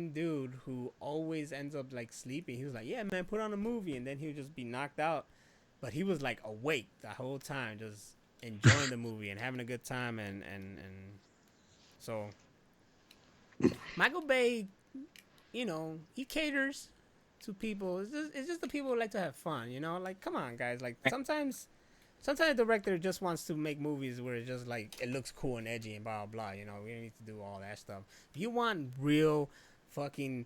Speaker 2: dude who always ends up like sleeping. He was like, "Yeah, man, put on a movie," and then he would just be knocked out. But he was like awake the whole time, just enjoying the movie and having a good time, and so Michael Bay, he caters to people. It's just the people who like to have fun, Like, come on, guys. Like sometimes the director just wants to make movies where it's just like it looks cool and edgy and blah blah. We don't need to do all that stuff. If you want real fucking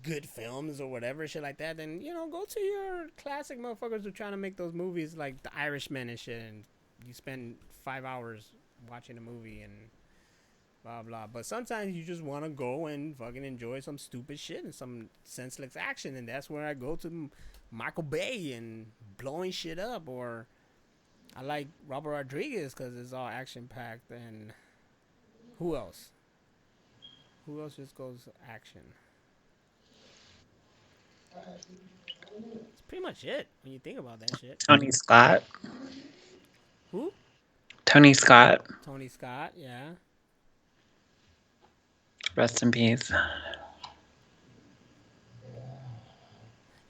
Speaker 2: good films or whatever shit like that, then go to your classic motherfuckers who are trying to make those movies like The Irishman and shit, and you spend 5 hours watching a movie and blah blah. But sometimes you just want to go and fucking enjoy some stupid shit and some senseless action, and that's where I go to Michael Bay and blowing shit up, or I like Robert Rodriguez because it's all action packed. And who else? Who else just goes action? It's pretty much it when you think about that shit.
Speaker 1: Tony Scott.
Speaker 2: Who?
Speaker 1: Tony Scott.
Speaker 2: Tony Scott, yeah.
Speaker 1: Rest in peace.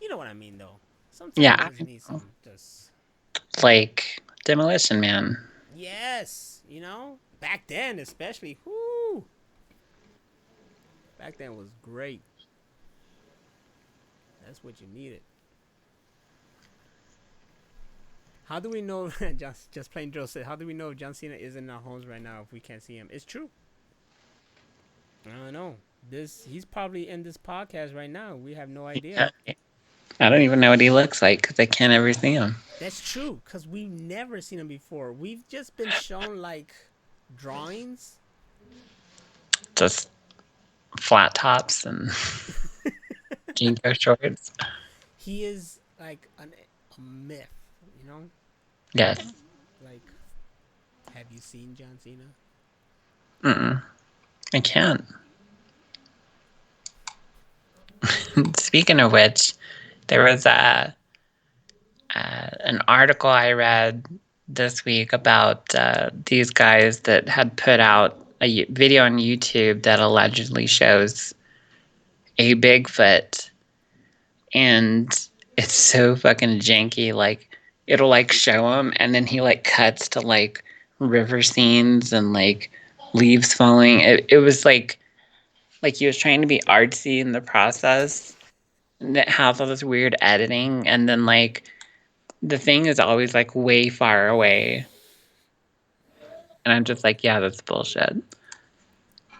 Speaker 2: You know what I mean, though. Sometimes you
Speaker 1: Yeah.
Speaker 2: just need some just.
Speaker 1: Like Demolition Man.
Speaker 2: Yes, back then especially. Whoo, back then was great. That's what you needed. How do we know? just plain Joe said. How do we know if John Cena is in our homes right now if we can't see him? It's true. I don't know. He's probably in this podcast right now. We have no idea.
Speaker 1: Yeah. I don't even know what he looks like because I can't ever see him.
Speaker 2: That's true because we've never seen him before. We've just been shown like drawings.
Speaker 1: Just flat tops and Jinko shorts.
Speaker 2: He is like a myth, you know?
Speaker 1: Yes.
Speaker 2: Like, have you seen John Cena?
Speaker 1: Mm-mm. I can't. Speaking of which, there was an article I read this week about these guys that had put out a video on YouTube that allegedly shows a Bigfoot, and it's so fucking janky. Like it'll like show him, and then he like cuts to like river scenes and like leaves falling. It was like he was trying to be artsy in the process. And it has all this weird editing, and then like the thing is always like way far away. And I'm just like, yeah, that's bullshit.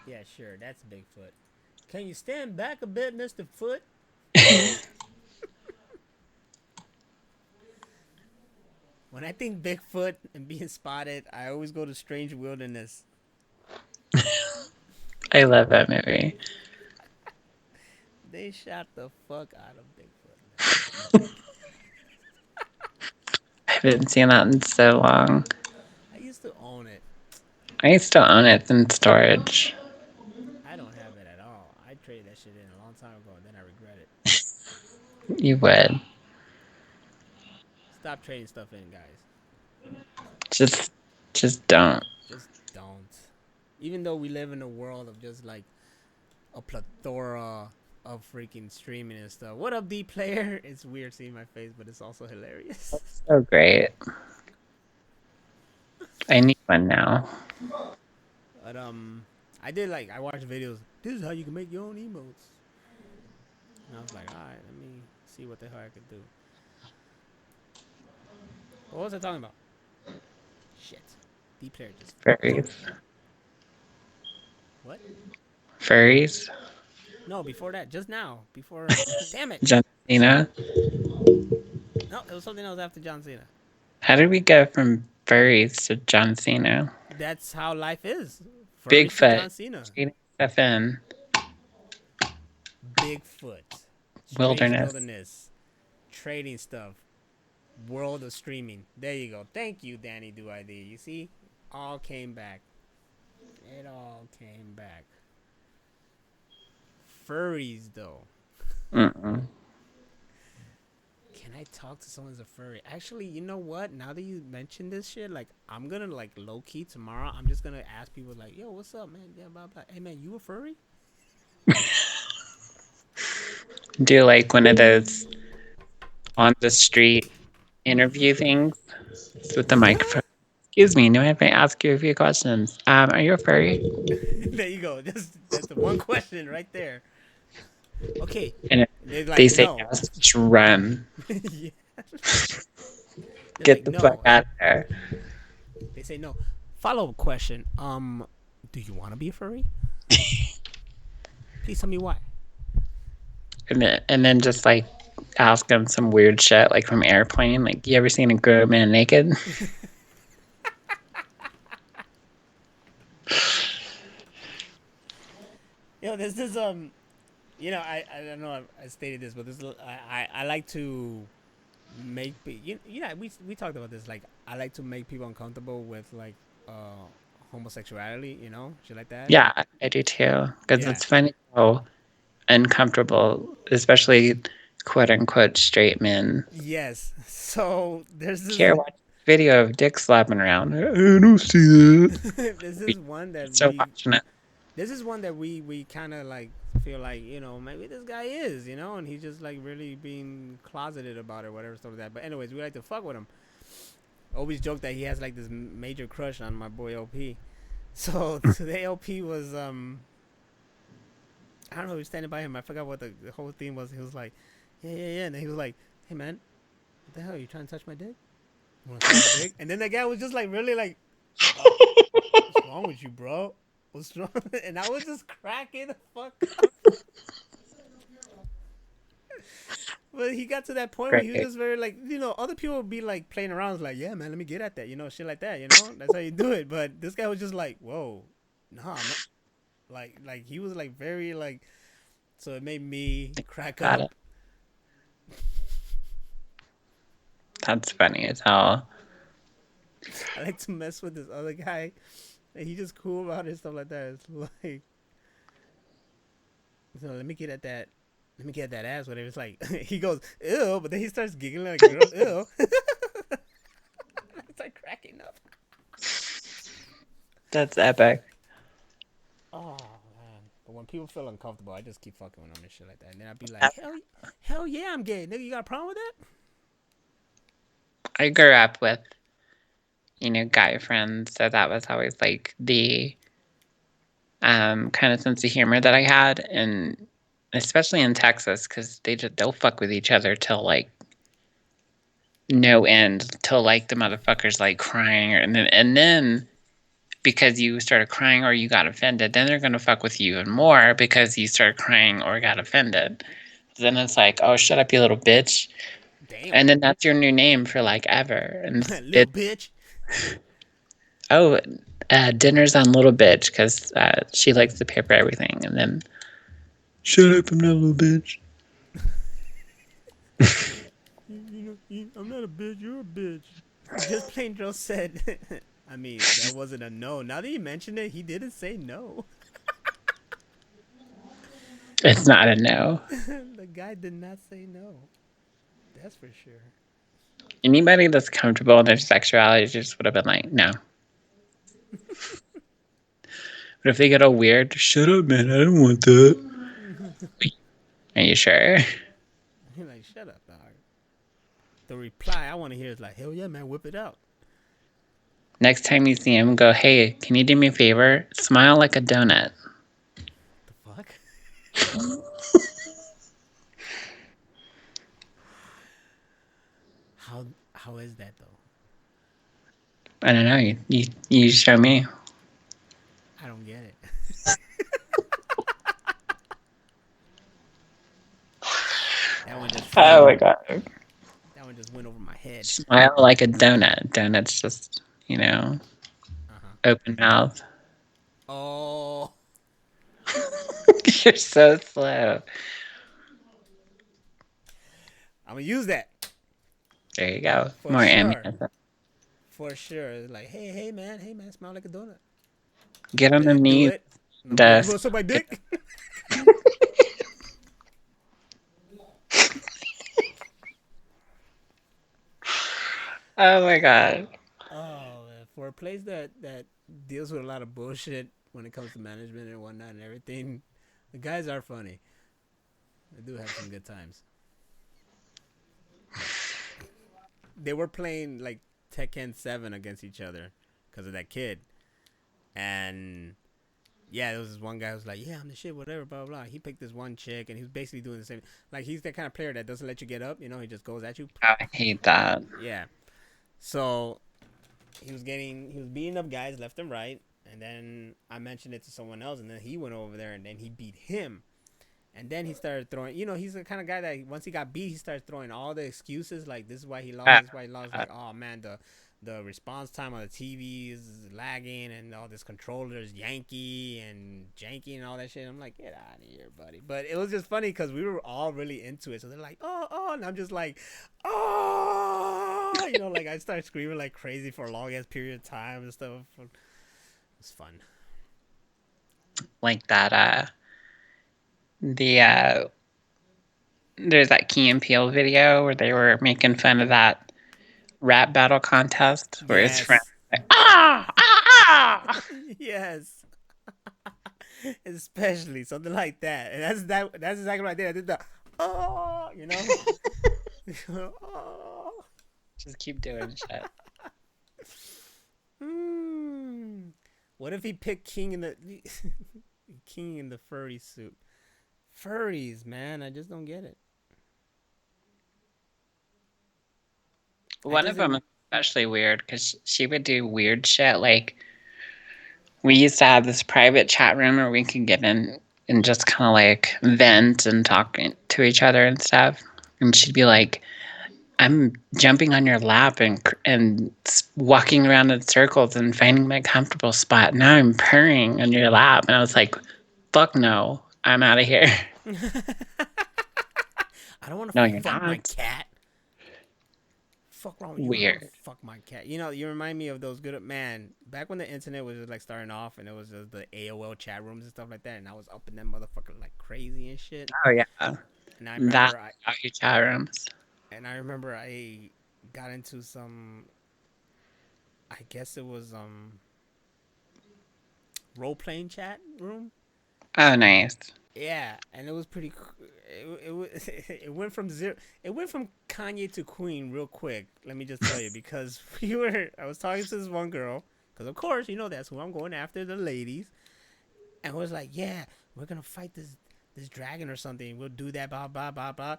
Speaker 2: Yeah, sure. That's Bigfoot. Can you stand back a bit, Mr. Foot? When I think Bigfoot and being spotted, I always go to Strange Wilderness.
Speaker 1: I love that movie.
Speaker 2: They shot the fuck out of Bigfoot,
Speaker 1: I haven't seen that in so long.
Speaker 2: I used to own it.
Speaker 1: I still own it in storage.
Speaker 2: I don't have it at all. I traded that shit in a long time ago, and then I regret it.
Speaker 1: You would.
Speaker 2: Stop trading stuff in, guys.
Speaker 1: Just just don't.
Speaker 2: Just don't. Even though we live in a world of just like a plethora of freaking streaming and stuff. What up, D player? It's weird seeing my face, but it's also hilarious.
Speaker 1: So great. I need one now.
Speaker 2: But I watched videos. This is how you can make your own emotes. And I was like, all right, let me see what the hell I could do. What was I talking about? Shit. D player just
Speaker 1: Furries.
Speaker 2: what?
Speaker 1: Furries.
Speaker 2: No, before that, just now. Before, damn it.
Speaker 1: John Cena.
Speaker 2: No, it was something else after John Cena.
Speaker 1: How did we go from furries to John Cena?
Speaker 2: That's how life is. Furries to
Speaker 1: Bigfoot.
Speaker 2: John Cena.
Speaker 1: Trading stuff in.
Speaker 2: Bigfoot. Strange
Speaker 1: Wilderness.
Speaker 2: Wilderness. Trading stuff. World of streaming. There you go. Thank you, Danny Do ID. You see? All came back. It all came back. Furries, though.
Speaker 1: Mm-mm.
Speaker 2: Can I talk to someone as a furry? Actually, you know what? Now that you mention this shit, like, I'm gonna, like, low-key tomorrow, I'm just gonna ask people, like, yo, what's up, man? Yeah, blah, blah. Hey, man, you a furry?
Speaker 1: Do like one of those on the street interview things with the
Speaker 2: Yeah.
Speaker 1: microphone. Excuse me, may I ask you a few questions? Are you a furry?
Speaker 2: There you go. That's the one question right there. Okay.
Speaker 1: And
Speaker 2: They're
Speaker 1: they
Speaker 2: like,
Speaker 1: say
Speaker 2: no.
Speaker 1: yes, just run.
Speaker 2: Yeah. They're
Speaker 1: Get
Speaker 2: like,
Speaker 1: the fuck
Speaker 2: no.
Speaker 1: out of there.
Speaker 2: They say no. Follow-up question. Do you want to be a furry? Please tell me why.
Speaker 1: And then just like ask them some weird shit like from Airplane. Like, you ever seen a grown man naked?
Speaker 2: Yo, this is I don't know if I stated this, but I like to make we talked about this. Like, I like to make people uncomfortable with like homosexuality, shit like that.
Speaker 1: Yeah, I do too. Because
Speaker 2: Yeah.
Speaker 1: it's funny how uncomfortable, especially quote unquote straight men
Speaker 2: Yes. So there's this
Speaker 1: care watch video of dick slapping around. I don't see that.
Speaker 2: this is one that
Speaker 1: So watching it.
Speaker 2: we kind of like feel like, maybe this guy is, and he's just like really being closeted about it, or whatever stuff like that. But anyways, we like to fuck with him. Always joke that he has like this major crush on my boy LP. So today LP was I don't know, he was standing by him. I forgot what the whole theme was. He was like, yeah, yeah, yeah, and then he was like, hey man, what the hell? Are you trying to touch my dick? You want to suck my dick? And then the guy was just like really like, what's wrong with you, bro? What's wrong? And I was just cracking the fuck up. But he got to that point where he was
Speaker 1: Great.
Speaker 2: just very like, other people would be like playing around, like, yeah, man, let me get at that, shit like that, That's how you do it. But this guy was just like, whoa, nah, I'm not. Like he was like very like, so it made me crack
Speaker 1: Got it.
Speaker 2: up.
Speaker 1: That's funny as hell.
Speaker 2: I like to mess with this other guy, and he just cool about it and stuff like that. It's like, so let me get at that. Let me get that ass. Whatever. It's like he goes ew, but then he starts giggling like a girl. Ew. I start cracking up.
Speaker 1: That's epic.
Speaker 2: Oh man. But when people feel uncomfortable, I just keep fucking with them and shit like that. And then I'd be like, hell yeah, I'm gay. Nigga, you got a problem with that?
Speaker 1: I grew up with, guy friends, so that was always like the kind of sense of humor that I had, and especially in Texas, because they'll fuck with each other till like no end, till like the motherfuckers like crying, and then because you started crying or you got offended, then they're gonna fuck with you even more because you started crying or got offended. Then it's like, oh, shut up, you little bitch,
Speaker 2: Damn.
Speaker 1: and then that's your new name for like ever, and
Speaker 2: Little bitch.
Speaker 1: oh, dinner's on little bitch because she likes to pay for everything, and then shut up, I'm not a little bitch.
Speaker 2: I'm not a bitch. You're a bitch. Just plain Joe said. I mean, that wasn't a no. Now that you mentioned it, he didn't say no.
Speaker 1: It's not a no.
Speaker 2: The guy did not say no. That's for sure.
Speaker 1: Anybody that's comfortable in their sexuality just would have been like, no. But if they get all weird, shut up, man, I don't want that. Are you sure?
Speaker 2: He's like, shut up, dog. The reply I want to hear is like, hell yeah, man, whip it out.
Speaker 1: Next time you see him, go, hey, can you do me a favor? Smile like a donut.
Speaker 2: The fuck? How is that though?
Speaker 1: I don't know. You show me.
Speaker 2: I don't get it. That one just
Speaker 1: Oh
Speaker 2: flew.
Speaker 1: my god.
Speaker 2: That one just went over my head.
Speaker 1: Smile like a donut. Donut's just,
Speaker 2: Uh huh.
Speaker 1: open mouth.
Speaker 2: Oh,
Speaker 1: You're so slow.
Speaker 2: I'm gonna use that
Speaker 1: There you go.
Speaker 2: for
Speaker 1: More
Speaker 2: sure.
Speaker 1: ammunition.
Speaker 2: For sure. It's like, hey man, smell like a donut.
Speaker 1: Get on the
Speaker 2: Didn't do
Speaker 1: knees.
Speaker 2: it. And I'm like, you
Speaker 1: Dust.
Speaker 2: want to suck my dick?
Speaker 1: Oh my god.
Speaker 2: Oh man, for a place that deals with a lot of bullshit when it comes to management and whatnot and everything, the guys are funny. They do have some good times. They were playing like Tekken 7 against each other because of that kid, and yeah, there was this one guy who was like, "Yeah, I'm the shit, whatever, blah blah." He picked this one chick, and he was basically doing the same. Like he's that kind of player that doesn't let you get up. He just goes at you.
Speaker 1: I hate that.
Speaker 2: Yeah. So he was beating up guys left and right, and then I mentioned it to someone else, and then he went over there, and then he beat him. And then he started throwing. He's the kind of guy that once he got beat, he starts throwing all the excuses. Like this is why he lost.
Speaker 1: Uh,
Speaker 2: This is why he lost.
Speaker 1: uh,
Speaker 2: Like, oh man, the response time on the TV is lagging, and all this controllers Yankee and janky and all that shit. I'm like, get out of here, buddy. But it was just funny because we were all really into it. So they're like, oh, oh, and I'm just like, oh, like I started screaming like crazy for a long ass period of time and stuff. It was fun.
Speaker 1: Like that the there's that Key and Peele video where they were making fun of that rap battle contest where his friend
Speaker 2: Yes.
Speaker 1: like, ah ah ah.
Speaker 2: Yes. Especially something like that. And that's exactly what I did. I did the oh. Oh.
Speaker 1: Just keep doing shit.
Speaker 2: Hmm. What if he picked King in the King in the furry suit? Furries, man, I just don't get it. I
Speaker 1: One of
Speaker 2: just
Speaker 1: them is especially weird because she would do weird shit. Like we used to have this private chat room where we could get in and just kind of like vent and talk to each other and stuff. And she'd be like, "I'm jumping on your lap and walking around in circles and finding my comfortable spot. Now I'm purring on your lap." And I was like, "Fuck no, I'm out of here."
Speaker 2: I don't want to
Speaker 1: No, you're
Speaker 2: fuck my
Speaker 1: not.
Speaker 2: cat. Fuck wrong with you? I don't want to
Speaker 1: Weird.
Speaker 2: fuck my cat. You remind me of those good man back when the internet was just like starting off, and it was just the AOL chat rooms and stuff like that, and I was up in them motherfucker like crazy and shit.
Speaker 1: Oh yeah,
Speaker 2: And I
Speaker 1: that
Speaker 2: remember I
Speaker 1: how you chat rooms.
Speaker 2: and I remember I got into some. I guess it was role playing chat room.
Speaker 1: Oh nice.
Speaker 2: Yeah, and it was pretty. It went from zero. It went from Kanye to Queen real quick. Let me just tell you, because I was talking to this one girl, because of course that's who I'm going after, the ladies, and was like, yeah, we're gonna fight this dragon or something. We'll do that. Blah blah blah blah.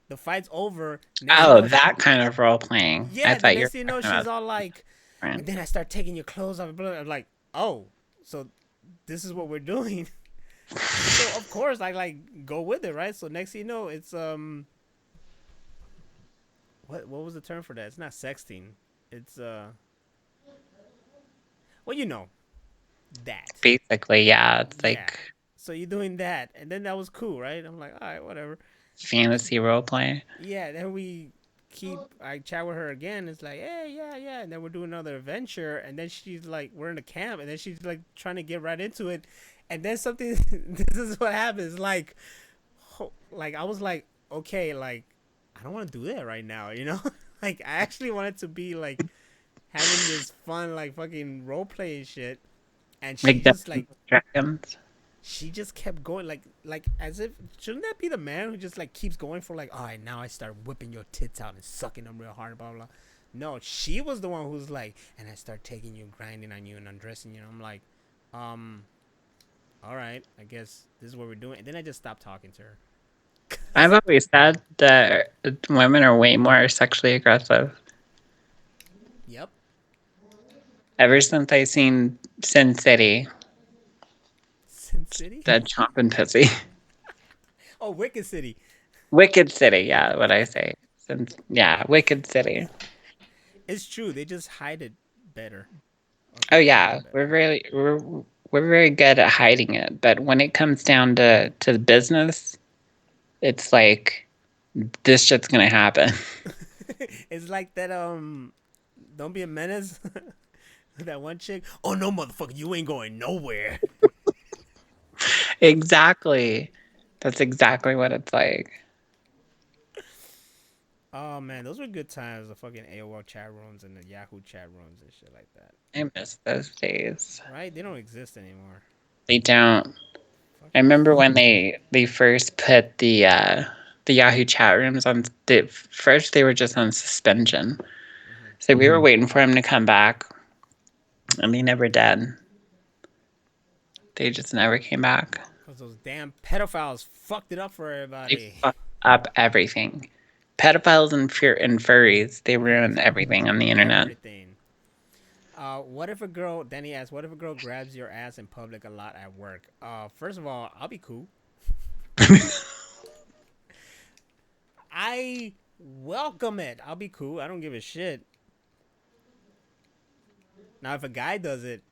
Speaker 2: The fight's over. Next,
Speaker 1: Oh, that kind of role playing. I
Speaker 2: yeah. The
Speaker 1: thought you
Speaker 2: next
Speaker 1: were
Speaker 2: thing you know,
Speaker 1: talking
Speaker 2: she's
Speaker 1: about
Speaker 2: all like,
Speaker 1: different.
Speaker 2: and then I start taking your clothes off. I'm like, oh, so this is what we're doing. So of course I like go with it, right? So next thing you know, it's what was the term for that? It's not sexting. It's well, that.
Speaker 1: Basically, yeah, it's
Speaker 2: Yeah.
Speaker 1: like
Speaker 2: So you're doing that, and then that was cool, right? I'm like, all right, whatever.
Speaker 1: fantasy role play.
Speaker 2: Yeah. Then I chat with her again. It's like, hey, yeah, yeah, and then we're doing another adventure, and then she's like, we're in the camp, and then she's like trying to get right into it, and then something. This is what happens. Like I was like, okay, like I don't want to do that right now. Like I actually wanted to be like having this fun like fucking role playing shit, and
Speaker 1: Like Dungeons and Dragons.
Speaker 2: she just kept going like as if shouldn't that be the man who just like keeps going for like, all right, now I start whipping your tits out and sucking them real hard, blah blah. Blah. No, she was the one who's like, and I start taking you, grinding on you, and undressing you. And I'm like, um, all right, I guess this is what we're doing. And then I just stopped talking to her.
Speaker 1: I've always said that women are way more sexually aggressive.
Speaker 2: Yep.
Speaker 1: Ever since I seen Sin City,
Speaker 2: Sin City.
Speaker 1: the chomping pussy.
Speaker 2: Oh, Wicked City.
Speaker 1: Wicked City, yeah, what I say. Yeah, Wicked City.
Speaker 2: It's true. They just hide it better or
Speaker 1: Oh
Speaker 2: conceal
Speaker 1: yeah,
Speaker 2: it better.
Speaker 1: we're very good at hiding it, but when it comes down to the business, it's like this shit's gonna happen.
Speaker 2: It's like that. Don't be a menace. That one chick. Oh no, motherfucker, you ain't going nowhere.
Speaker 1: Exactly. That's exactly what it's like.
Speaker 2: Oh man, those were good times. The fucking AOL chat rooms and the Yahoo chat rooms and shit like that.
Speaker 1: I miss those days.
Speaker 2: Right? They don't exist anymore.
Speaker 1: They don't. I
Speaker 2: Fucking.
Speaker 1: remember when they first put the Yahoo chat rooms on. First, they were just on suspension,
Speaker 2: Mm-hmm.
Speaker 1: so we were waiting for him to come back, and he never did. They just never came back.
Speaker 2: Cause those damn pedophiles fucked it up for
Speaker 1: They
Speaker 2: everybody.
Speaker 1: fucked up everything. Pedophiles and furries, they ruin everything on the internet.
Speaker 2: Everything. What if a girl? Danny asks, what if a girl grabs your ass in public a lot at work? First of all, I'll be cool. I welcome it. I'll be cool. I don't give a shit. Now, if a guy does it,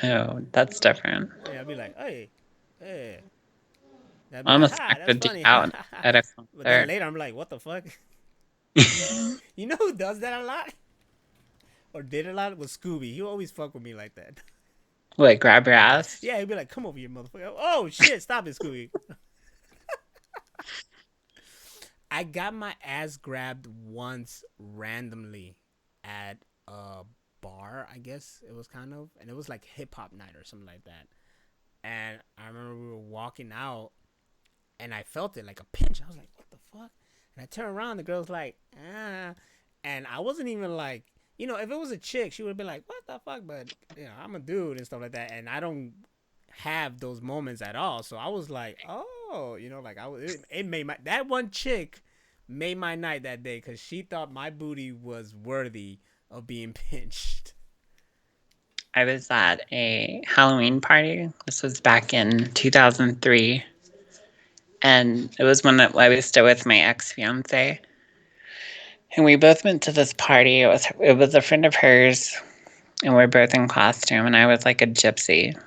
Speaker 1: Oh, that's different.
Speaker 2: yeah, I'd be like, hey, hey. I'd
Speaker 1: I
Speaker 2: be like,
Speaker 1: almost
Speaker 2: ha,
Speaker 1: knocked a
Speaker 2: that's
Speaker 1: dude
Speaker 2: funny, ha
Speaker 1: out
Speaker 2: ha ha.
Speaker 1: at a
Speaker 2: But then
Speaker 1: concert.
Speaker 2: later, I'm like, what the fuck? You know who does that a lot or did a lot was Scooby. He always fuck with me like that.
Speaker 1: What, grab your ass?
Speaker 2: Yeah, he'd be like, come over here, motherfucker. Oh shit, stop it, Scooby. I got my ass grabbed once randomly at a bar, I guess it was kind of, and it was like hip hop night or something like that. And I remember we were walking out, and I felt it like a pinch. I was like, "What the fuck?" And I turned around, the girl's like, "Ah," and I wasn't even like, if it was a chick, she would have been like, "What the fuck?" But I'm a dude and stuff like that, and I don't have those moments at all. So I was like, "Oh," like it made my that one chick made my night that day because she thought my booty was worthy of being pinched.
Speaker 1: I was at a Halloween party. This was back in 2003. And it was when I was still with my ex fiance. And we both went to this party. It was a friend of hers, and we were both in costume. And I was like a gypsy.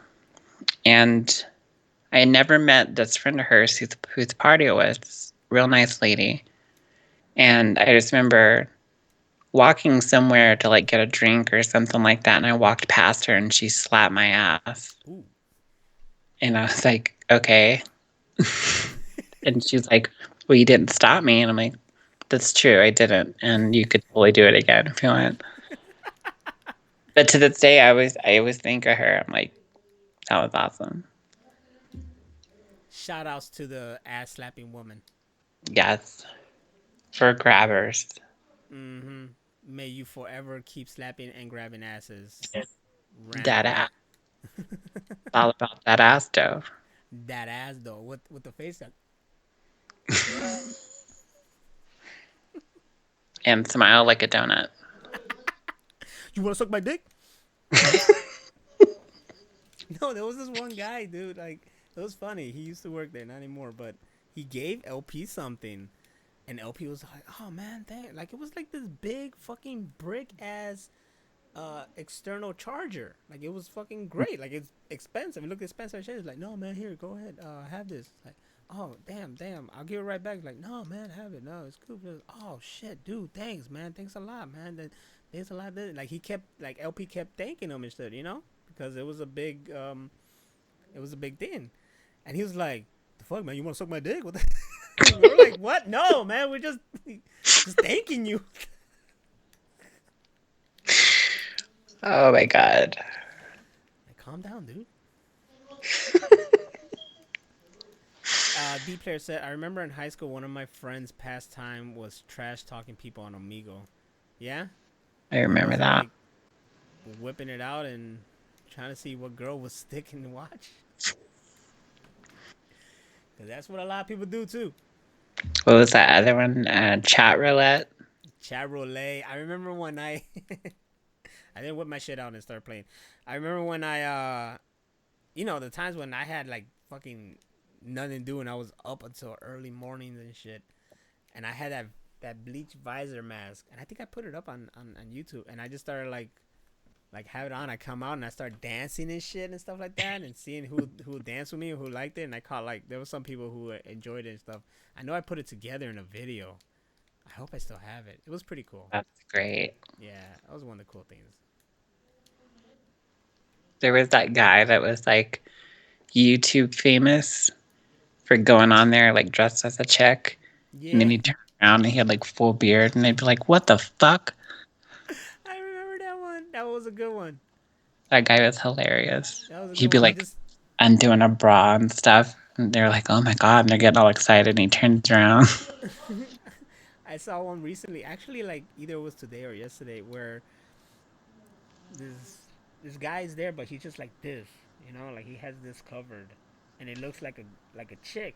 Speaker 1: And I had never met this friend of hers whose party it was. Real nice lady. And I just remember walking somewhere to like get a drink or something like that. And I walked past her and she slapped my ass.
Speaker 2: Ooh.
Speaker 1: And I was like, okay. And she's like, well, you didn't stop me. And I'm like, that's true. I didn't. And you could totally do it again if you want. But to this day, I always think of her. I'm like, that was awesome.
Speaker 2: Shout outs to the ass slapping woman.
Speaker 1: Yes. For grabbers.
Speaker 2: Mm-hmm. May you forever keep slapping and grabbing asses
Speaker 1: That
Speaker 2: randomly.
Speaker 1: ass. It's all about that ass dough.
Speaker 2: That ass though, with the face that
Speaker 1: And smile like a donut.
Speaker 2: you want to suck my dick? No, there was this one guy, dude. Like it was funny. He used to work there, not anymore, but he gave LP something, and LP was like, "Oh man, dang!" Like it was like this big fucking brick ass external charger. Like it was fucking great. Like it's expensive. It looked expensive. Shit. It's like, no man, here, go ahead, have this. Like, oh damn, I'll give it right back. Like, no man, have it. No, it's cool. Oh shit, dude, thanks man, thanks a lot, man. Thanks a lot. Like he kept like LP kept thanking him and shit, because it was a big thing. And he was like, the fuck man, you want to suck my dick? What the we were like, what? No, man, we're just thanking you.
Speaker 1: Oh my God.
Speaker 2: Like, calm down, dude. D player said, I remember in high school one of my friends' pastime was trash talking people on Omegle. Yeah?
Speaker 1: I
Speaker 2: Like
Speaker 1: remember
Speaker 2: was it
Speaker 1: that.
Speaker 2: like whipping it out and trying to see what girl was sticking to watch? Cause that's what a lot of people do too.
Speaker 1: What was that other one? Chat roulette.
Speaker 2: Chat roulette. I remember when I I didn't whip my shit out and start playing. I remember when the times when I had like fucking nothing to do and I was up until early mornings and shit. And I had that bleach visor mask, and I think I put it up on YouTube, and I just started like have it on. I come out and I start dancing and shit and stuff like that, and seeing who danced with me and who liked it. And I caught like there was some people who enjoyed it and stuff. I know I put it together in a video. I hope I still have it. It was pretty cool.
Speaker 1: That's great.
Speaker 2: Yeah, that was one of the cool things.
Speaker 1: There was that guy that was like YouTube famous for going on there like dressed as a chick. And then
Speaker 2: Yeah,
Speaker 1: he'd turn around and he had like full beard and they'd be like, what the fuck?
Speaker 2: I remember that one. That was a good one.
Speaker 1: That guy was hilarious.
Speaker 2: That was a
Speaker 1: He'd
Speaker 2: good
Speaker 1: be
Speaker 2: one. He
Speaker 1: like
Speaker 2: just
Speaker 1: undoing a bra and stuff. And they're like, oh my God. And they're getting all excited. And he turns around.
Speaker 2: I saw one recently. Actually, like either it was today or yesterday, where this guy is there, but he's just like this, like he has this covered, and it looks like a chick.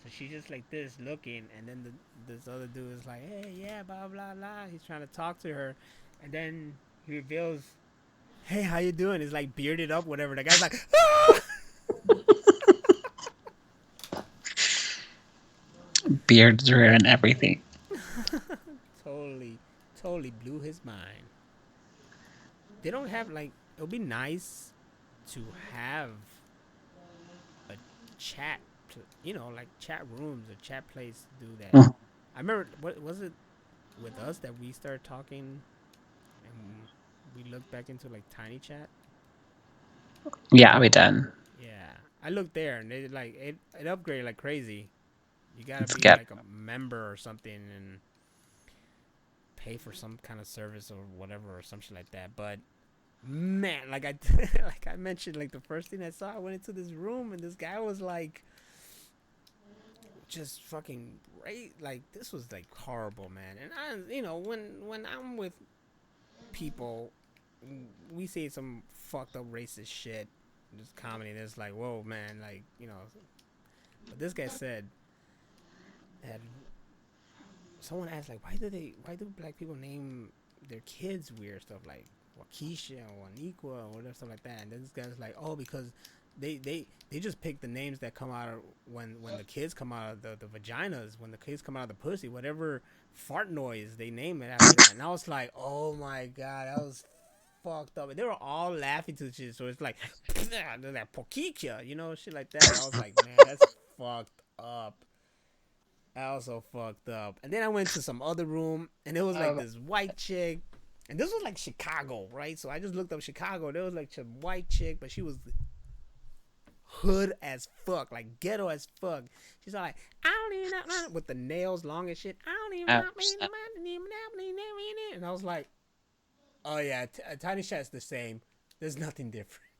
Speaker 2: So she's just like this looking, and then this other dude is like, hey, yeah, blah blah blah. He's trying to talk to her, and then he reveals, hey, how you doing? It's like bearded up, whatever. The guy's like, ah!
Speaker 1: Beards ruin everything.
Speaker 2: totally, totally blew his mind. they don't have like. It would be nice to have a chat, like chat rooms or chat place to do that. I remember what was it with us that we started talking and we looked back into like Tiny Chat.
Speaker 1: Yeah, we did.
Speaker 2: Yeah, I looked there and it upgraded like crazy. You gotta
Speaker 1: It's
Speaker 2: be
Speaker 1: good.
Speaker 2: like a member or something and pay for some kind of service or whatever or something like that. But man, like I like I mentioned, like the first thing I saw, I went into this room and this guy was like just fucking right. Like this was like horrible, man. And when I'm with people, we see some fucked up racist shit. This comedy, and it's like, whoa, man, like But this guy said that someone asked like, why do black people name their kids weird stuff like Waukesha or Waniqua or whatever stuff like that? And this guy's like, oh, because they just pick the names that come out of when the kids come out of the vaginas, when the kids come out of the pussy, whatever fart noise they name it after that. And I was like, oh my god, that was fucked up. And they were all laughing to shit. So it's like, they're like Pokikia, shit like that. I was like, man, that's fucked up. I was so fucked up. And then I went to some other room, and it was like
Speaker 1: Um,
Speaker 2: this white chick. And this was like Chicago, right? So I just looked up Chicago. There was like some white chick, but she was hood as fuck, like ghetto as fuck. She's all like, I don't even know, with the nails long as shit. I don't even
Speaker 1: oh,
Speaker 2: know.
Speaker 1: shit.
Speaker 2: And I was like, oh yeah, Tiny Chat's the same. There's nothing different.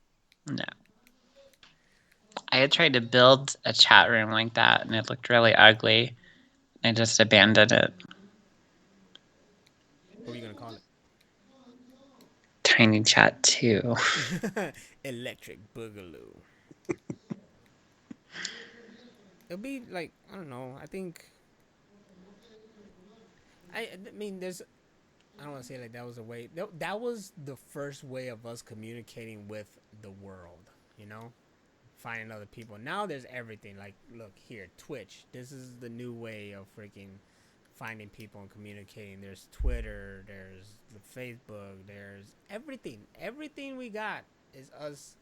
Speaker 1: No. I had tried to build a chat room like that and it looked really ugly. I just abandoned it.
Speaker 2: What were you gonna call
Speaker 1: Tiny chat too.
Speaker 2: it? Electric Boogaloo. It'll be like, I don't know. I think I mean, I don't want to say like that was a way. That was the first way of us communicating with the world. You know, finding other people. Now there's everything. Like, look here, Twitch. This is the new way of freaking finding people and communicating. There's Twitter. There's the Facebook. There's everything. Everything we got is us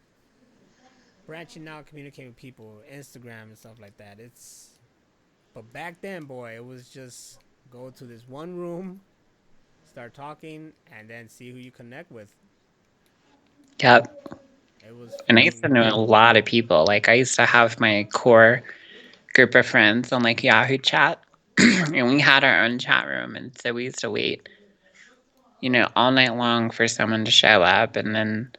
Speaker 2: branching out, communicating with people, Instagram and stuff like that. But back then, boy, it was just go to this one room, start talking, and then see who you connect with.
Speaker 1: Yep.
Speaker 2: It was
Speaker 1: And I used to
Speaker 2: freaking
Speaker 1: know a lot of people. Like I used to have my core group of friends on like Yahoo chat. And we had our own chat room. And so we used to wait, all night long for someone to show up. And then,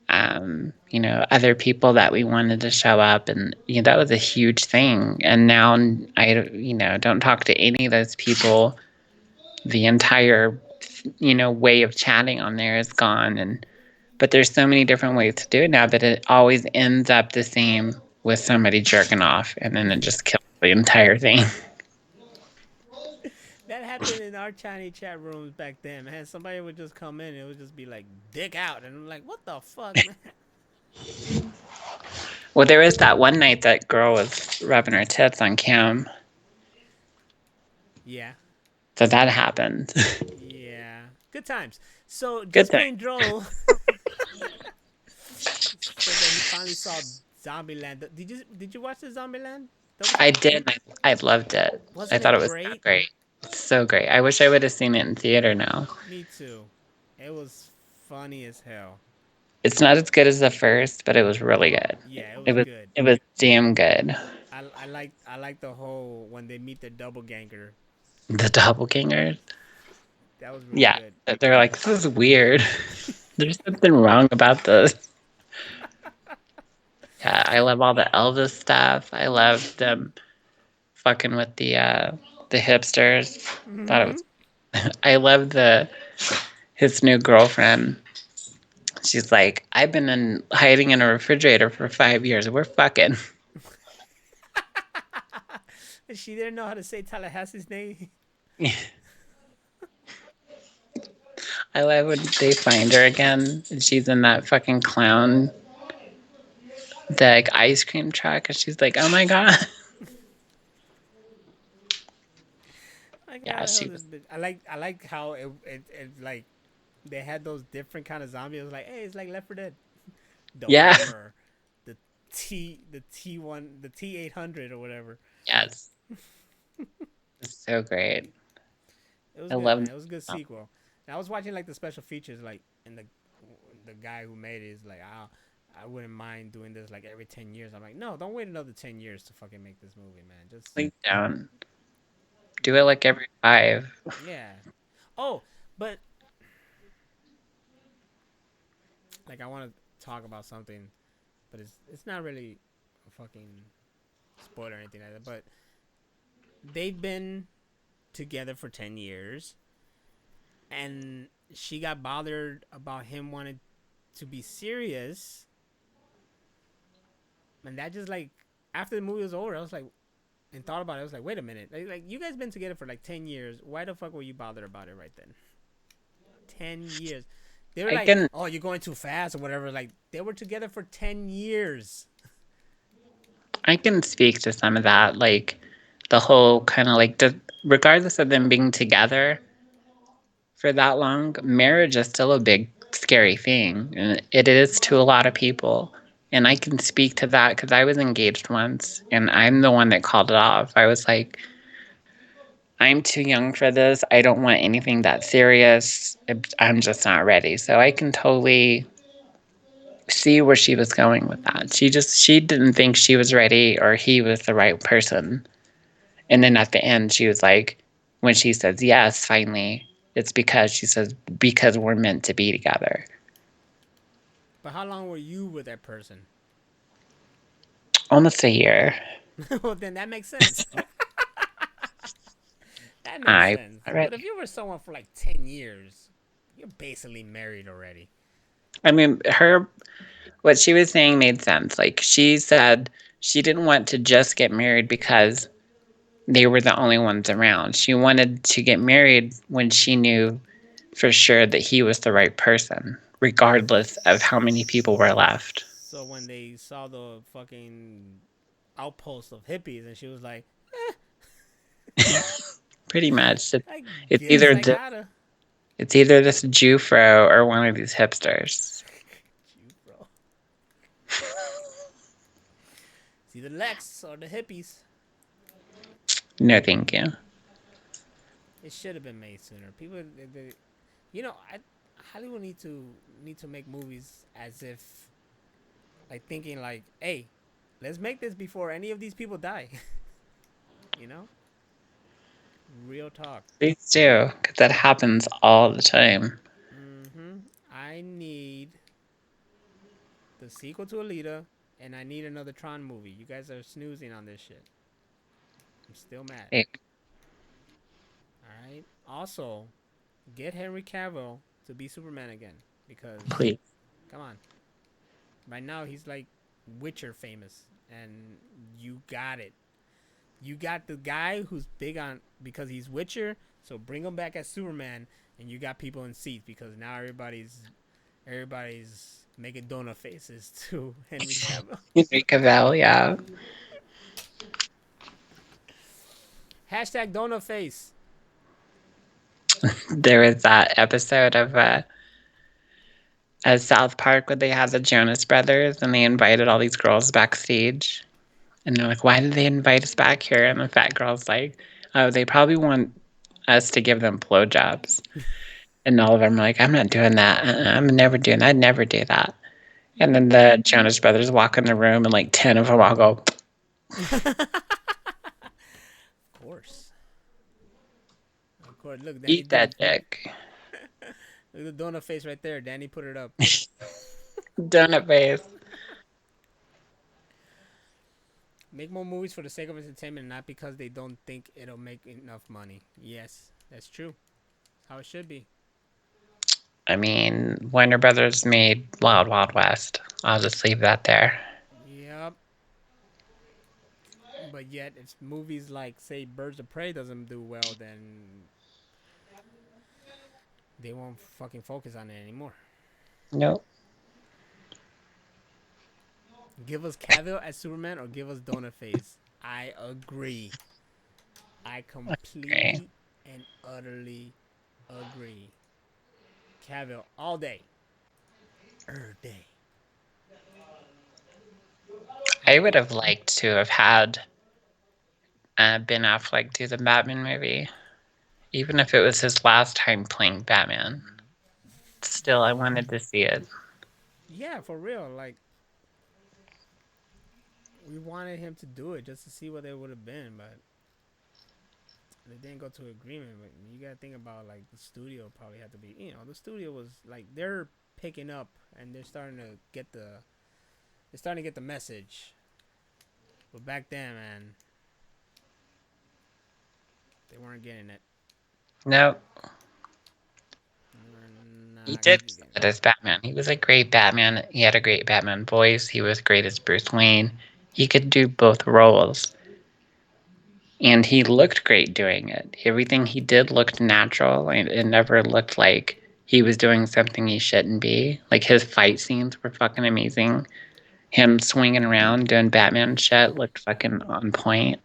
Speaker 1: other people that we wanted to show up. And, that was a huge thing. And now I, don't talk to any of those people. The entire, way of chatting on there is gone. But there's so many different ways to do it now that it always ends up the same with somebody jerking off. And then it just kills the entire thing.
Speaker 2: that happened in our Chinese chat rooms back then, man. Somebody would just come in and it would just be like dick out, and I'm like, what the fuck, man?
Speaker 1: Well, there was that one night that girl was rubbing her tits on cam.
Speaker 2: Yeah,
Speaker 1: So that happened.
Speaker 2: yeah, good times. So
Speaker 1: Good
Speaker 2: just
Speaker 1: thing.
Speaker 2: plain Droll said that he finally saw Zombieland. Did you watch the Zombieland? Double
Speaker 1: I
Speaker 2: Tap?
Speaker 1: did. I loved it. I
Speaker 2: Wasn't
Speaker 1: thought
Speaker 2: it
Speaker 1: it was so
Speaker 2: great?
Speaker 1: great. It's so great. I wish I would have seen it in theater now.
Speaker 2: Me too. It was funny as hell.
Speaker 1: It's not as good as the first, but it was really good.
Speaker 2: Yeah, it
Speaker 1: It
Speaker 2: was
Speaker 1: was
Speaker 2: good.
Speaker 1: it was damn good.
Speaker 2: I like the whole when they meet the double ganger.
Speaker 1: The doppelgangers.
Speaker 2: That was really
Speaker 1: Yeah.
Speaker 2: good.
Speaker 1: They're like, this is weird. There's something wrong about this. Yeah, I love all the Elvis stuff. I love them fucking with the hipsters. Thought it
Speaker 2: Mm-hmm.
Speaker 1: was I love the his new girlfriend. She's like, I've been hiding in a refrigerator for 5 years. We're fucking.
Speaker 2: She didn't know how to say Tallahassee's name.
Speaker 1: I love when they find her again and she's in that fucking clown, the like, ice cream truck, and she's like, oh my god.
Speaker 2: Like how
Speaker 1: Yeah,
Speaker 2: the hell
Speaker 1: she
Speaker 2: this
Speaker 1: was
Speaker 2: bitch? I like how it like they had those different kind of zombies. It was like, hey, it's like Left 4 Dead. The
Speaker 1: Yeah.
Speaker 2: Hummer, the the T800 or whatever.
Speaker 1: Yes. It's so great.
Speaker 2: It was
Speaker 1: I
Speaker 2: good,
Speaker 1: love
Speaker 2: man. It was a good sequel. And I was watching like the special features, like, and the guy who made it is like, I wouldn't mind doing this like every 10 years. I'm like, no, don't wait another 10 years to fucking make this movie, man. Just
Speaker 1: sleep down. Do it
Speaker 2: make
Speaker 1: like every 5.
Speaker 2: yeah. Oh, but like I want to talk about something, but it's not really a fucking spoiler or anything like that. But they've been together for 10 years, and she got bothered about him wanting to be serious, and that just like after the movie was over, I was like, and thought about it. I was like, wait a minute, like you guys been together for like 10 years. Why the fuck were you bothered about it right then? 10 years. They were
Speaker 1: I
Speaker 2: like,
Speaker 1: can
Speaker 2: oh, you're going too fast or whatever. Like they were together for 10 years.
Speaker 1: I can speak to some of that, like the whole kind of like regardless of them being together for that long, marriage is still a big scary thing, and it is to a lot of people. And I can speak to that because I was engaged once, and I'm the one that called it off. I was like, I'm too young for this. I don't want anything that serious. I'm just not ready. So I can totally see where she was going with that. She didn't think she was ready or he was the right person. And then at the end she was like, when she says yes, finally, it's because she says because we're meant to be together.
Speaker 2: But how long were you with that person?
Speaker 1: Almost a year.
Speaker 2: Well, then that makes sense. That makes
Speaker 1: I
Speaker 2: sense. But if
Speaker 1: already.
Speaker 2: you were someone for like 10 years, you're basically married already.
Speaker 1: I mean, her what she was saying made sense. Like she said she didn't want to just get married because they were the only ones around. She wanted to get married when she knew for sure that he was the right person, regardless of how many people were left.
Speaker 2: So when they saw the fucking outpost of hippies, and she was like,
Speaker 1: Pretty much,
Speaker 2: I
Speaker 1: it's
Speaker 2: guess
Speaker 1: either
Speaker 2: I gotta.
Speaker 1: it's either this Jufro or one of these hipsters.
Speaker 2: You, bro. It's either Lex or the hippies.
Speaker 1: No, thank you.
Speaker 2: It should have been made sooner. People, I Hollywood need to make movies as if like thinking like, hey, let's make this before any of these people die. you know, real talk.
Speaker 1: Please do, because that happens all the time.
Speaker 2: I need the sequel to Alita, and I need another Tron movie. You guys are snoozing on this shit. I'm still mad.
Speaker 1: Hey,
Speaker 2: All right. Also, get Henry Cavill to be Superman again because
Speaker 1: please.
Speaker 2: come on. Right now he's like Witcher famous, and you got it. You got the guy who's big on because he's Witcher, so bring him back as Superman, and you got people in seats because now everybody's making donut faces to Henry Cavill.
Speaker 1: Henry Cavill, yeah.
Speaker 2: Hashtag donut face.
Speaker 1: There was that episode of South Park where they had the Jonas Brothers and they invited all these girls backstage. And they're like, why did they invite us back here? And the fat girl's like, oh, they probably want us to give them blowjobs. And all of them are like, I'm not doing that. I'm never doing that. I'd never do that. And then the Jonas Brothers walk in the room and like 10 of them all go,
Speaker 2: Of course. Of course. Look, Danny
Speaker 1: eat
Speaker 2: did.
Speaker 1: that dick.
Speaker 2: Look at the donut face right there. Danny put it up.
Speaker 1: Donut face.
Speaker 2: Make more movies for the sake of entertainment, not because they don't think it'll make enough money. Yes, that's true. That's how it should be.
Speaker 1: I mean, Warner Brothers made Wild Wild West. I'll just leave that there.
Speaker 2: Yep. But yet, if movies like, say, Birds of Prey doesn't do well, then they won't fucking focus on it anymore.
Speaker 1: Nope.
Speaker 2: Give us Cavill as Superman or give us Donut Face. I agree. I
Speaker 1: Okay.
Speaker 2: completely and utterly agree. Cavill all day. Day.
Speaker 1: I
Speaker 2: What
Speaker 1: would
Speaker 2: do?
Speaker 1: have liked to have had Ben Affleck do the Batman movie, even if it was his last time playing Batman. Still, I wanted to see it.
Speaker 2: Yeah, for real. Like we wanted him to do it just to see what it would have been, but they didn't go to agreement. But you gotta think about like the studio probably had to be. The studio was like they're picking up and they're starting to get the message. But back then, man, they weren't getting it.
Speaker 1: No,
Speaker 2: They were
Speaker 1: he
Speaker 2: not
Speaker 1: did kill
Speaker 2: getting
Speaker 1: it
Speaker 2: it.
Speaker 1: as Batman. He was a great Batman. He had a great Batman voice. He was great as Bruce Wayne. He could do both roles. And he looked great doing it. Everything he did looked natural, and it never looked like he was doing something he shouldn't be. Like his fight scenes were fucking amazing. Him swinging around doing Batman shit looked fucking on point.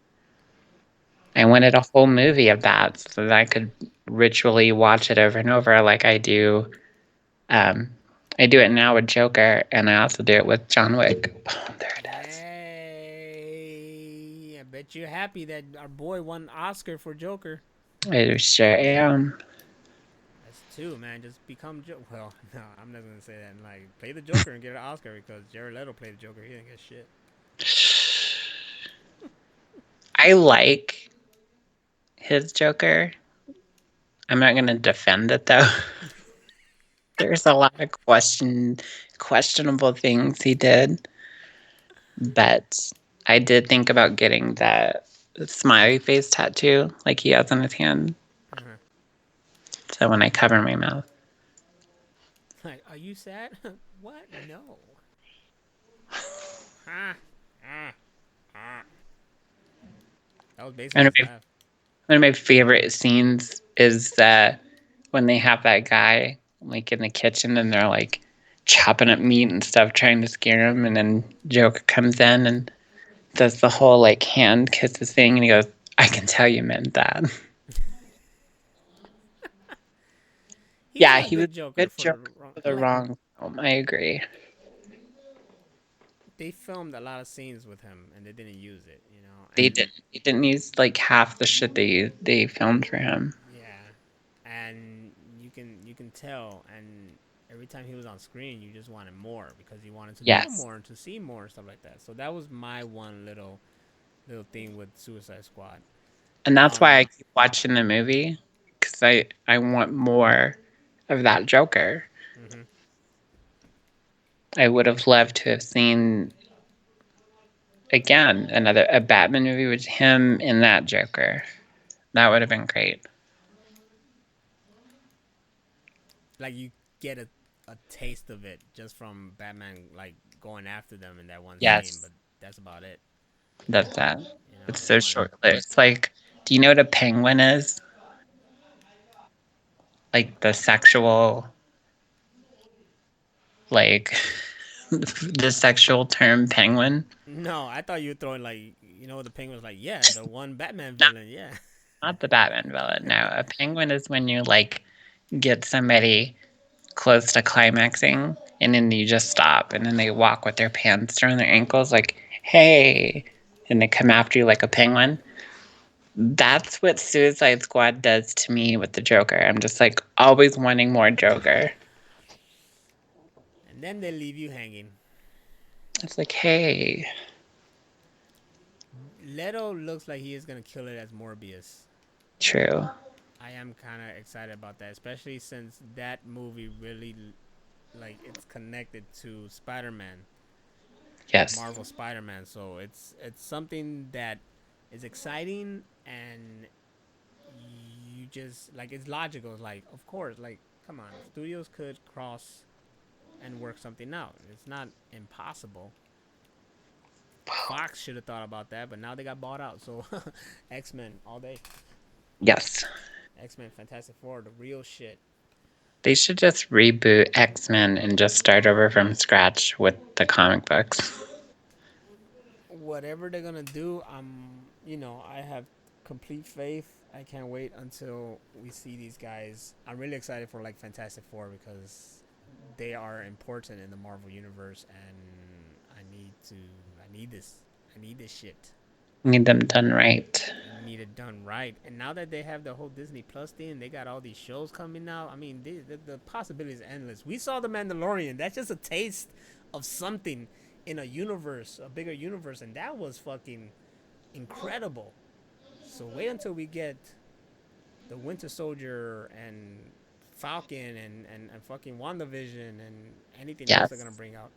Speaker 1: I wanted a whole movie of that so that I could ritually watch it over and over like I do. Um, I do it now with Joker, and I also do it with John Wick. Oh, there it is.
Speaker 2: Hey, I bet you're happy that our boy won Oscar for Joker.
Speaker 1: I sure am.
Speaker 2: That's two, man. Just become Joker. Well, no, I'm not gonna say that. Like, play the Joker and get an Oscar because Jared Leto played the Joker. He didn't get shit.
Speaker 1: I like his Joker. I'm not going to defend it though. There's a lot of questionable things he did, but I did think about getting that smiley face tattoo like he has on his hand.
Speaker 2: Uh-huh.
Speaker 1: So when I cover my mouth,
Speaker 2: Like, are you sad? What? No. Ha. Ah. Ah. That was basically
Speaker 1: one of
Speaker 2: his
Speaker 1: my,
Speaker 2: laugh.
Speaker 1: one of my favorite scenes is when they have that guy like in the kitchen and they're like chopping up meat and stuff, trying to scare him, and then Joker comes in and does the whole like hand kisses thing, and he goes, "I can tell you meant that."
Speaker 2: He
Speaker 1: Yeah,
Speaker 2: was a
Speaker 1: he was
Speaker 2: good
Speaker 1: a
Speaker 2: Joker
Speaker 1: good
Speaker 2: for the
Speaker 1: joke
Speaker 2: wrong.
Speaker 1: for the
Speaker 2: Like,
Speaker 1: wrong film. I agree.
Speaker 2: they filmed a lot of scenes with him and they didn't use it,
Speaker 1: They
Speaker 2: And
Speaker 1: didn't. They didn't use like half the shit they filmed for him.
Speaker 2: yeah, and you can tell, and every time he was on screen, you just wanted more because you wanted to know
Speaker 1: Yes,
Speaker 2: more and to see more and stuff like that. So that was my one little thing with Suicide Squad.
Speaker 1: and that's why I
Speaker 2: Um,
Speaker 1: keep watching the movie because I want more of that Joker.
Speaker 2: hmm
Speaker 1: I would have loved to have seen again another a Batman movie with him in that Joker. That would have been great.
Speaker 2: like you get a taste of it just from Batman like going after them in that one scene,
Speaker 1: Yes,
Speaker 2: but that's about it.
Speaker 1: that's that. It's
Speaker 2: You
Speaker 1: so
Speaker 2: want
Speaker 1: short lived. It's like, do you know what a penguin is? Like the sexual, like the sexual term penguin.
Speaker 2: no, I thought you were throwing like the Penguin was like yeah the one Batman
Speaker 1: Not
Speaker 2: villain yeah.
Speaker 1: not the Batman villain. No, a penguin is when you like get somebody close to climaxing and then you just stop and then they walk with their pants around their ankles like, hey, and they come after you like a penguin. That's what Suicide Squad does to me with the Joker. I'm just like always wanting more Joker.
Speaker 2: And then they leave you hanging.
Speaker 1: It's like, hey,
Speaker 2: Leto looks like he is gonna kill it as Morbius.
Speaker 1: true.
Speaker 2: I am kind of excited about that, especially since that movie really like it's connected to Spider-Man,
Speaker 1: Yes.
Speaker 2: Marvel Spider-Man. So it's something that is exciting, and you just like it's logical. Like of course, like come on, studios could cross and work something out. It's not impossible. Fox should have thought about that, but now they got bought out. So X Men all day.
Speaker 1: Yes.
Speaker 2: X Men, Fantastic Four, the real shit.
Speaker 1: They should just reboot X-Men and just start over from scratch with the comic books.
Speaker 2: Whatever they're gonna do, I have complete faith. I can't wait until we see these guys. I'm really excited for like Fantastic Four because they are important in the Marvel universe, and I need to. I need this. I need this shit.
Speaker 1: Need them done right.
Speaker 2: I need it done right. And now that they have the whole Disney Plus thing, they got all these shows coming out. I mean, the possibilities endless. We saw the Mandalorian. That's just a taste of something in a universe, a bigger universe, and that was fucking incredible. So wait until we get the Winter Soldier and Falcon and fucking WandaVision and anything else they're gonna
Speaker 1: Yes.
Speaker 2: bring out.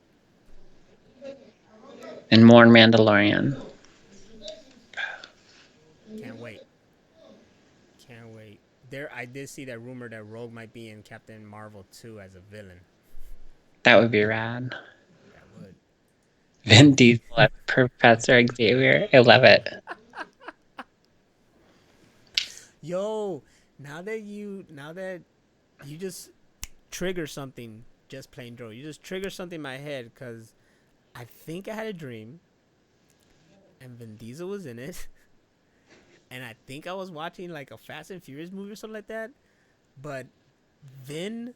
Speaker 1: And more Mandalorian.
Speaker 2: Can't wait. Can't wait. There, I did see that rumor that Rogue might be in Captain Marvel 2 as a villain.
Speaker 1: That would be rad.
Speaker 2: That would.
Speaker 1: Vin Diesel as Professor Xavier. I love it.
Speaker 2: Yo, now that you just trigger something, just plain Joe. You just trigger something in my head because I think I had a dream and Vin Diesel was in it, and I think I was watching like a Fast and Furious movie or something like that. But Vin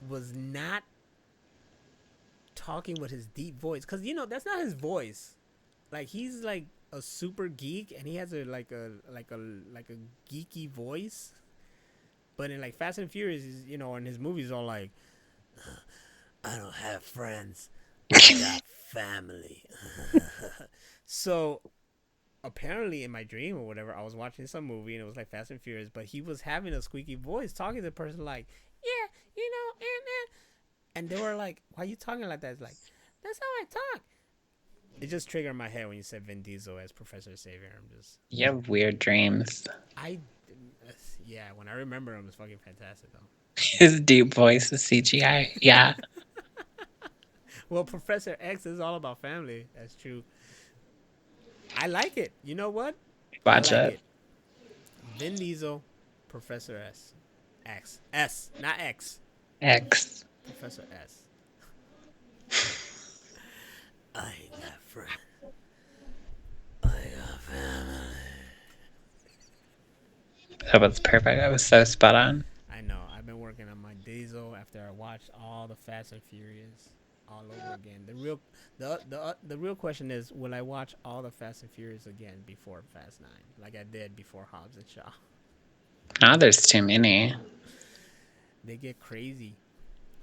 Speaker 2: was not talking with his deep voice because that's not his voice. Like he's like a super geek and he has a geeky voice. But in like Fast and Furious, in his movies, all like, I don't have friends, I got family. So apparently, in my dream or whatever, I was watching some movie and it was like Fast and Furious, but he was having a squeaky voice, talking to the person like, yeah, and they were like, why are you talking like that? It's like, that's how I talk. It just triggered my head when you said Vin Diesel as Professor Xavier. I'm just,
Speaker 1: You have weird dreams.
Speaker 2: I, yeah, when I remember him, it's fucking fantastic though.
Speaker 1: His deep voice is CGI. Yeah.
Speaker 2: Well, Professor X is all about family. That's true. I like it. You know what? I
Speaker 1: Watch
Speaker 2: like
Speaker 1: it.
Speaker 2: it. Vin Diesel, Professor S. X. S, not X.
Speaker 1: X.
Speaker 2: Professor S. I ain't got friends. I got family.
Speaker 1: That was perfect. That was so spot on.
Speaker 2: I know. I've been working on my Diesel after I watched all the Fast and Furious all over again. The real question is, will I watch all the Fast and Furious again before Fast 9, like I did before Hobbs and Shaw?
Speaker 1: Now there's too many.
Speaker 2: They get crazy.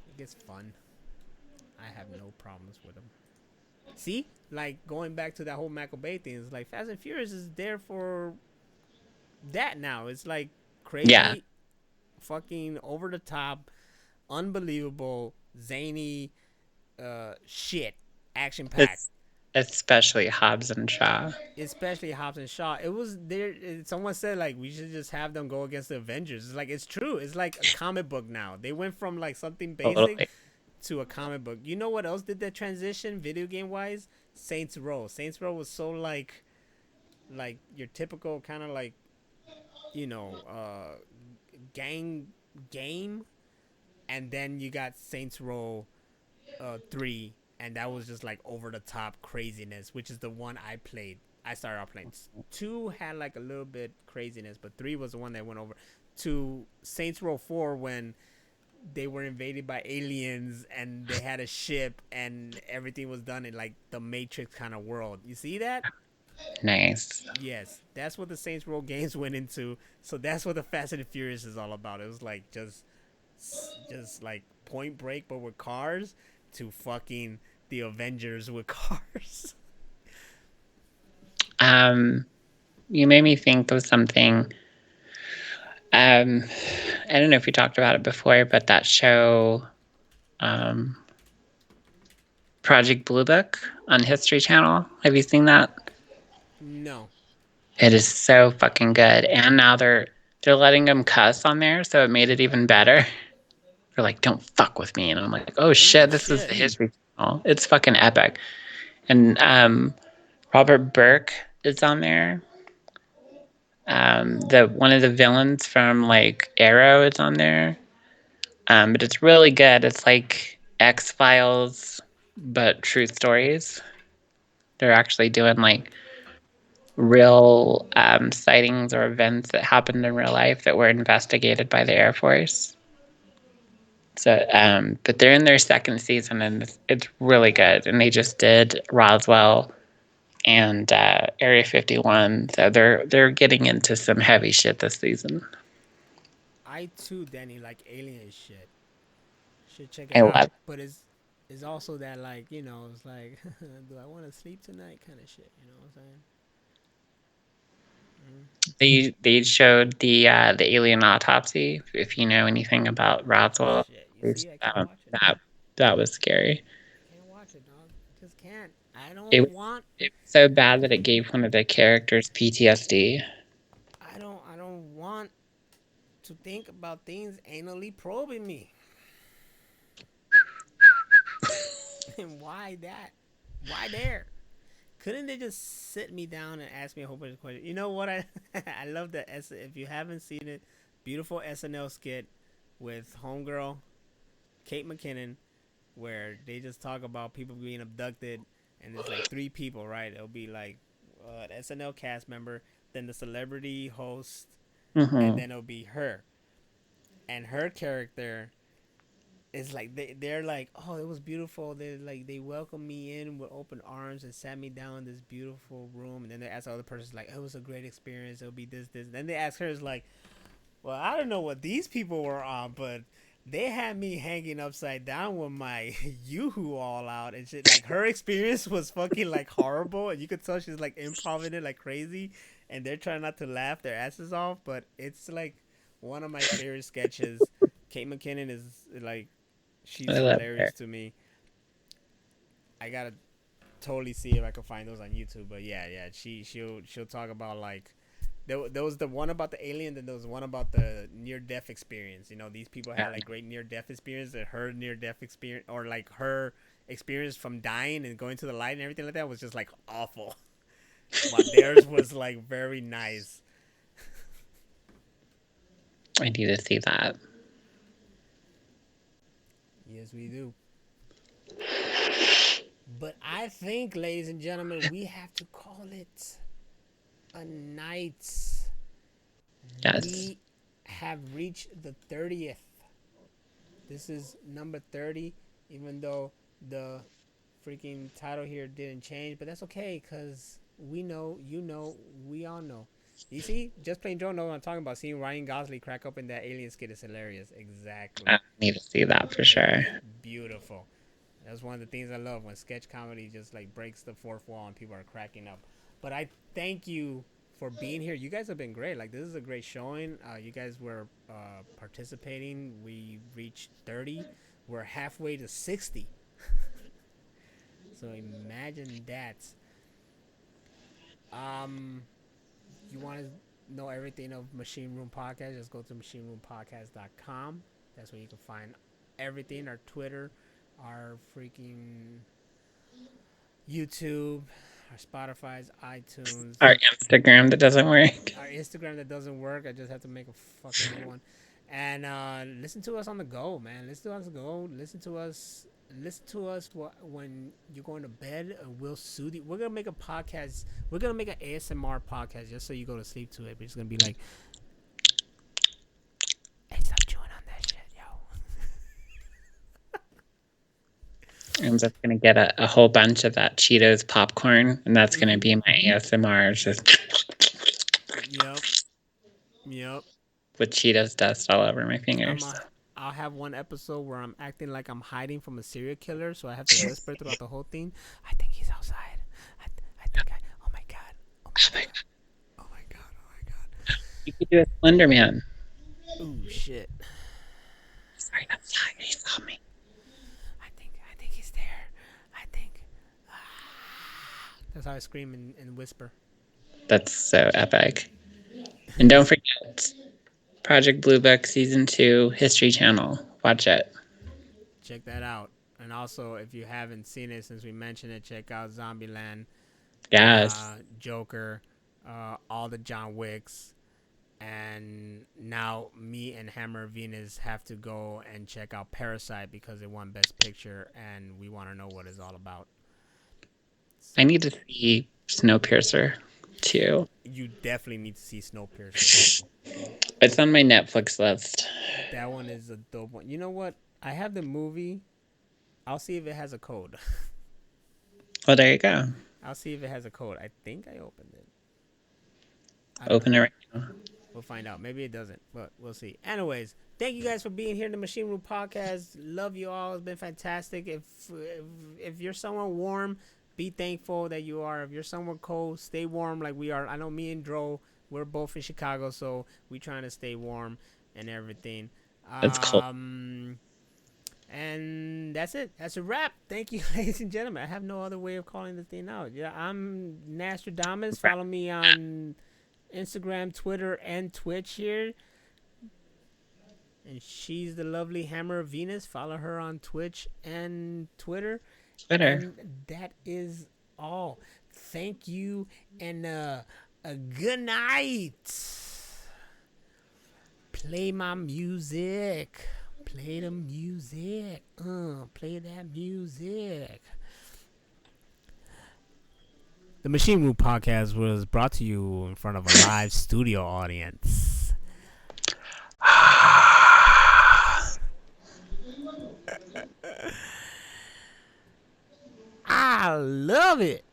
Speaker 2: It gets fun. I have no problems with them. See, like going back to that whole Michael Bay thing, it's like Fast and Furious is there for that now. It's like
Speaker 1: Yeah.
Speaker 2: crazy, fucking over the top, unbelievable, zany, shit, action packed.
Speaker 1: It's especially Hobbs and Shaw.
Speaker 2: Especially Hobbs and Shaw. It was there. Someone said like we should just have them go against the Avengers. It's like it's true. It's like a comic book now. They went from like something basic
Speaker 1: Totally.
Speaker 2: to a comic book. You know what else did that transition video game wise? Saints Row. Saints Row was so like your typical kind of like gang game, and then you got Saints Row 3, and that was just like over the top craziness, which is the one I played. I started out playing. 2 had like a little bit craziness, but 3 was the one that went over to Saints Row 4 when they were invaded by aliens and they had a ship and everything was done in like the Matrix kind of world. You see that?
Speaker 1: Nice.
Speaker 2: Yes, that's what the Saints Row games went into. So that's what the Fast and the Furious is all about. It was like just like Point Break but with cars to fucking the Avengers with cars.
Speaker 1: Um, you made me think of something. Um, I don't know if we talked about it before, but that show, um, Project Blue Book on History Channel. Have you seen that?
Speaker 2: No.
Speaker 1: It is so fucking good. And now they're letting them cuss on there, so it made it even better. They're like, "Don't fuck with me," and I'm like, "Oh
Speaker 2: Ooh,
Speaker 1: shit, this is the
Speaker 2: shit.
Speaker 1: History Channel. It's fucking epic." And Robert Burke is on there. The one of the villains from like Arrow is on there. But it's really good. It's like X Files, but true stories. They're actually doing like real sightings or events that happened in real life that were investigated by the Air Force. So, but they're in their second season and it's really good. And they just did Roswell and Area 51. So they're getting into some heavy shit this season.
Speaker 2: I too, Danny, like alien shit. Should check
Speaker 1: I
Speaker 2: it
Speaker 1: love
Speaker 2: out. But it's also that like it's like, do I want to sleep tonight? Kind of shit. You know what I'm saying?
Speaker 1: They showed the alien autopsy. If you know anything about Roswell,
Speaker 2: Shit. You see, I can't watch it.
Speaker 1: that that was scary.
Speaker 2: I can't watch it, dog. I just can't. I
Speaker 1: It
Speaker 2: don't
Speaker 1: was
Speaker 2: want.
Speaker 1: it was so bad that it gave one of the characters PTSD.
Speaker 2: I don't. I don't want to think about things anally probing me. And why that? Why there? Couldn't they just sit me down and ask me a whole bunch of questions? You know what? I I love the if you haven't seen it, beautiful SNL skit with homegirl Kate McKinnon, where they just talk about people being abducted, and there's like three people, right? It'll be like an SNL cast member, then the celebrity host, and
Speaker 1: Mm-hmm.
Speaker 2: then it'll be her. And her character is like they're like, oh, it was beautiful. They welcomed me in with open arms and sat me down in this beautiful room. And then they ask the other person like, it was a great experience. It'll be this. And then they ask her is like, well, I don't know what these people were on, but they had me hanging upside down with my yoo-hoo all out and shit. Like her experience was fucking like horrible, and you could tell she's like improvising it like crazy, and they're trying not to laugh their asses off. But it's like one of my favorite sketches. Kate McKinnon is like she's
Speaker 1: I love
Speaker 2: hilarious
Speaker 1: her.
Speaker 2: to me. I gotta totally see if I can find those on YouTube. But yeah, she'll talk about like there was the one about the alien, then there was one about the near death experience. You know, these people
Speaker 1: Yeah.
Speaker 2: had like great near death experience, and her near death experience or like her experience from dying and going to the light and everything like that was just like awful. While theirs was like very nice.
Speaker 1: I need to see that.
Speaker 2: Yes, we do. But I think, ladies and gentlemen, we have to call it a night.
Speaker 1: Yes.
Speaker 2: We have reached the 30th. This is number 30, even though the freaking title here didn't change, but that's okay because we know, we all know. You see, just plain Joe know what I'm talking about. Seeing Ryan Gosling crack up in that alien skit is hilarious.
Speaker 1: I
Speaker 2: Exactly.
Speaker 1: need to see that for
Speaker 2: It
Speaker 1: sure.
Speaker 2: is beautiful. That's one of the things I love when sketch comedy just like breaks the fourth wall and people are cracking up. But I thank you for being here. You guys have been great. Like this is a great showing. You guys were participating. We reached 30. We're halfway to 60. So imagine that. Um, you want to know everything of Machine Room Podcast? Just go to machineroompodcast.com. That's where you can find everything. Our Twitter, our freaking YouTube, our Spotify's, iTunes,
Speaker 1: Our Instagram that doesn't work.
Speaker 2: our Instagram that doesn't work. I just have to make a fucking new one. And listen to us on the go, man. Listen to us on the go. Listen to us. Listen to us when you're going to bed. We'll soothe you. We're gonna make a podcast. We're gonna make an ASMR podcast just so you go to sleep to it. But it's gonna be like, hey, stop chewing on that shit, yo.
Speaker 1: I'm just gonna get a whole bunch of that Cheetos popcorn, and that's gonna be my ASMR. It's just
Speaker 2: Yep. Yep.
Speaker 1: with Cheetos dust all over my
Speaker 2: I'm
Speaker 1: fingers.
Speaker 2: a. I'll have one episode where I'm acting like I'm hiding from a serial killer, so I have to whisper throughout the whole thing. I think he's outside. I think I. Oh my god. Oh my
Speaker 1: Oh my
Speaker 2: god.
Speaker 1: God.
Speaker 2: Oh my god. Oh my god.
Speaker 1: You could do a Slender Man.
Speaker 2: Ooh shit.
Speaker 1: He's right outside. He saw me.
Speaker 2: I think he's there. I think. That's how I scream and whisper.
Speaker 1: That's so epic. And don't forget Project Blue Book Season 2 History Channel. Watch it.
Speaker 2: Check that out. And also, if you haven't seen it since we mentioned it, check out Zombieland,
Speaker 1: Yes.
Speaker 2: Joker, all the John Wicks, and now me and Hammer Venus have to go and check out Parasite because it won Best Picture, and we want to know what it's all about.
Speaker 1: I
Speaker 2: So
Speaker 1: need to see Snowpiercer. too.
Speaker 2: You definitely need to see Snowpiercer.
Speaker 1: It's on my Netflix list.
Speaker 2: That one is a dope one. You know what? I have the movie. I'll see if it has a code.
Speaker 1: Well, there you go.
Speaker 2: I'll see if it has a code. I think I opened it. I don't know.
Speaker 1: Open it right now.
Speaker 2: We'll find out. Maybe it doesn't, but we'll see. Anyways, thank you guys for being here in the Machine Room Podcast. Love you all. It's been fantastic. If you're someone warm, be thankful that you are. If you're someone cold, stay warm like we are. I know me and Dro, we're both in Chicago, so we trying to stay warm and everything.
Speaker 1: It's cold.
Speaker 2: And that's it. That's a wrap. Thank you, ladies and gentlemen. I have no other way of calling this thing out. Yeah, I'm Nastradamus. Follow me on Instagram, Twitter, and Twitch here. And she's the lovely Hammer of Venus. Follow her on Twitch and Twitter.
Speaker 1: Twitter.
Speaker 2: And that is all. Thank you, and a good night. Play my music. Play the music. Play that music. The Machine Room Podcast was brought to you in front of a live studio audience. I love it.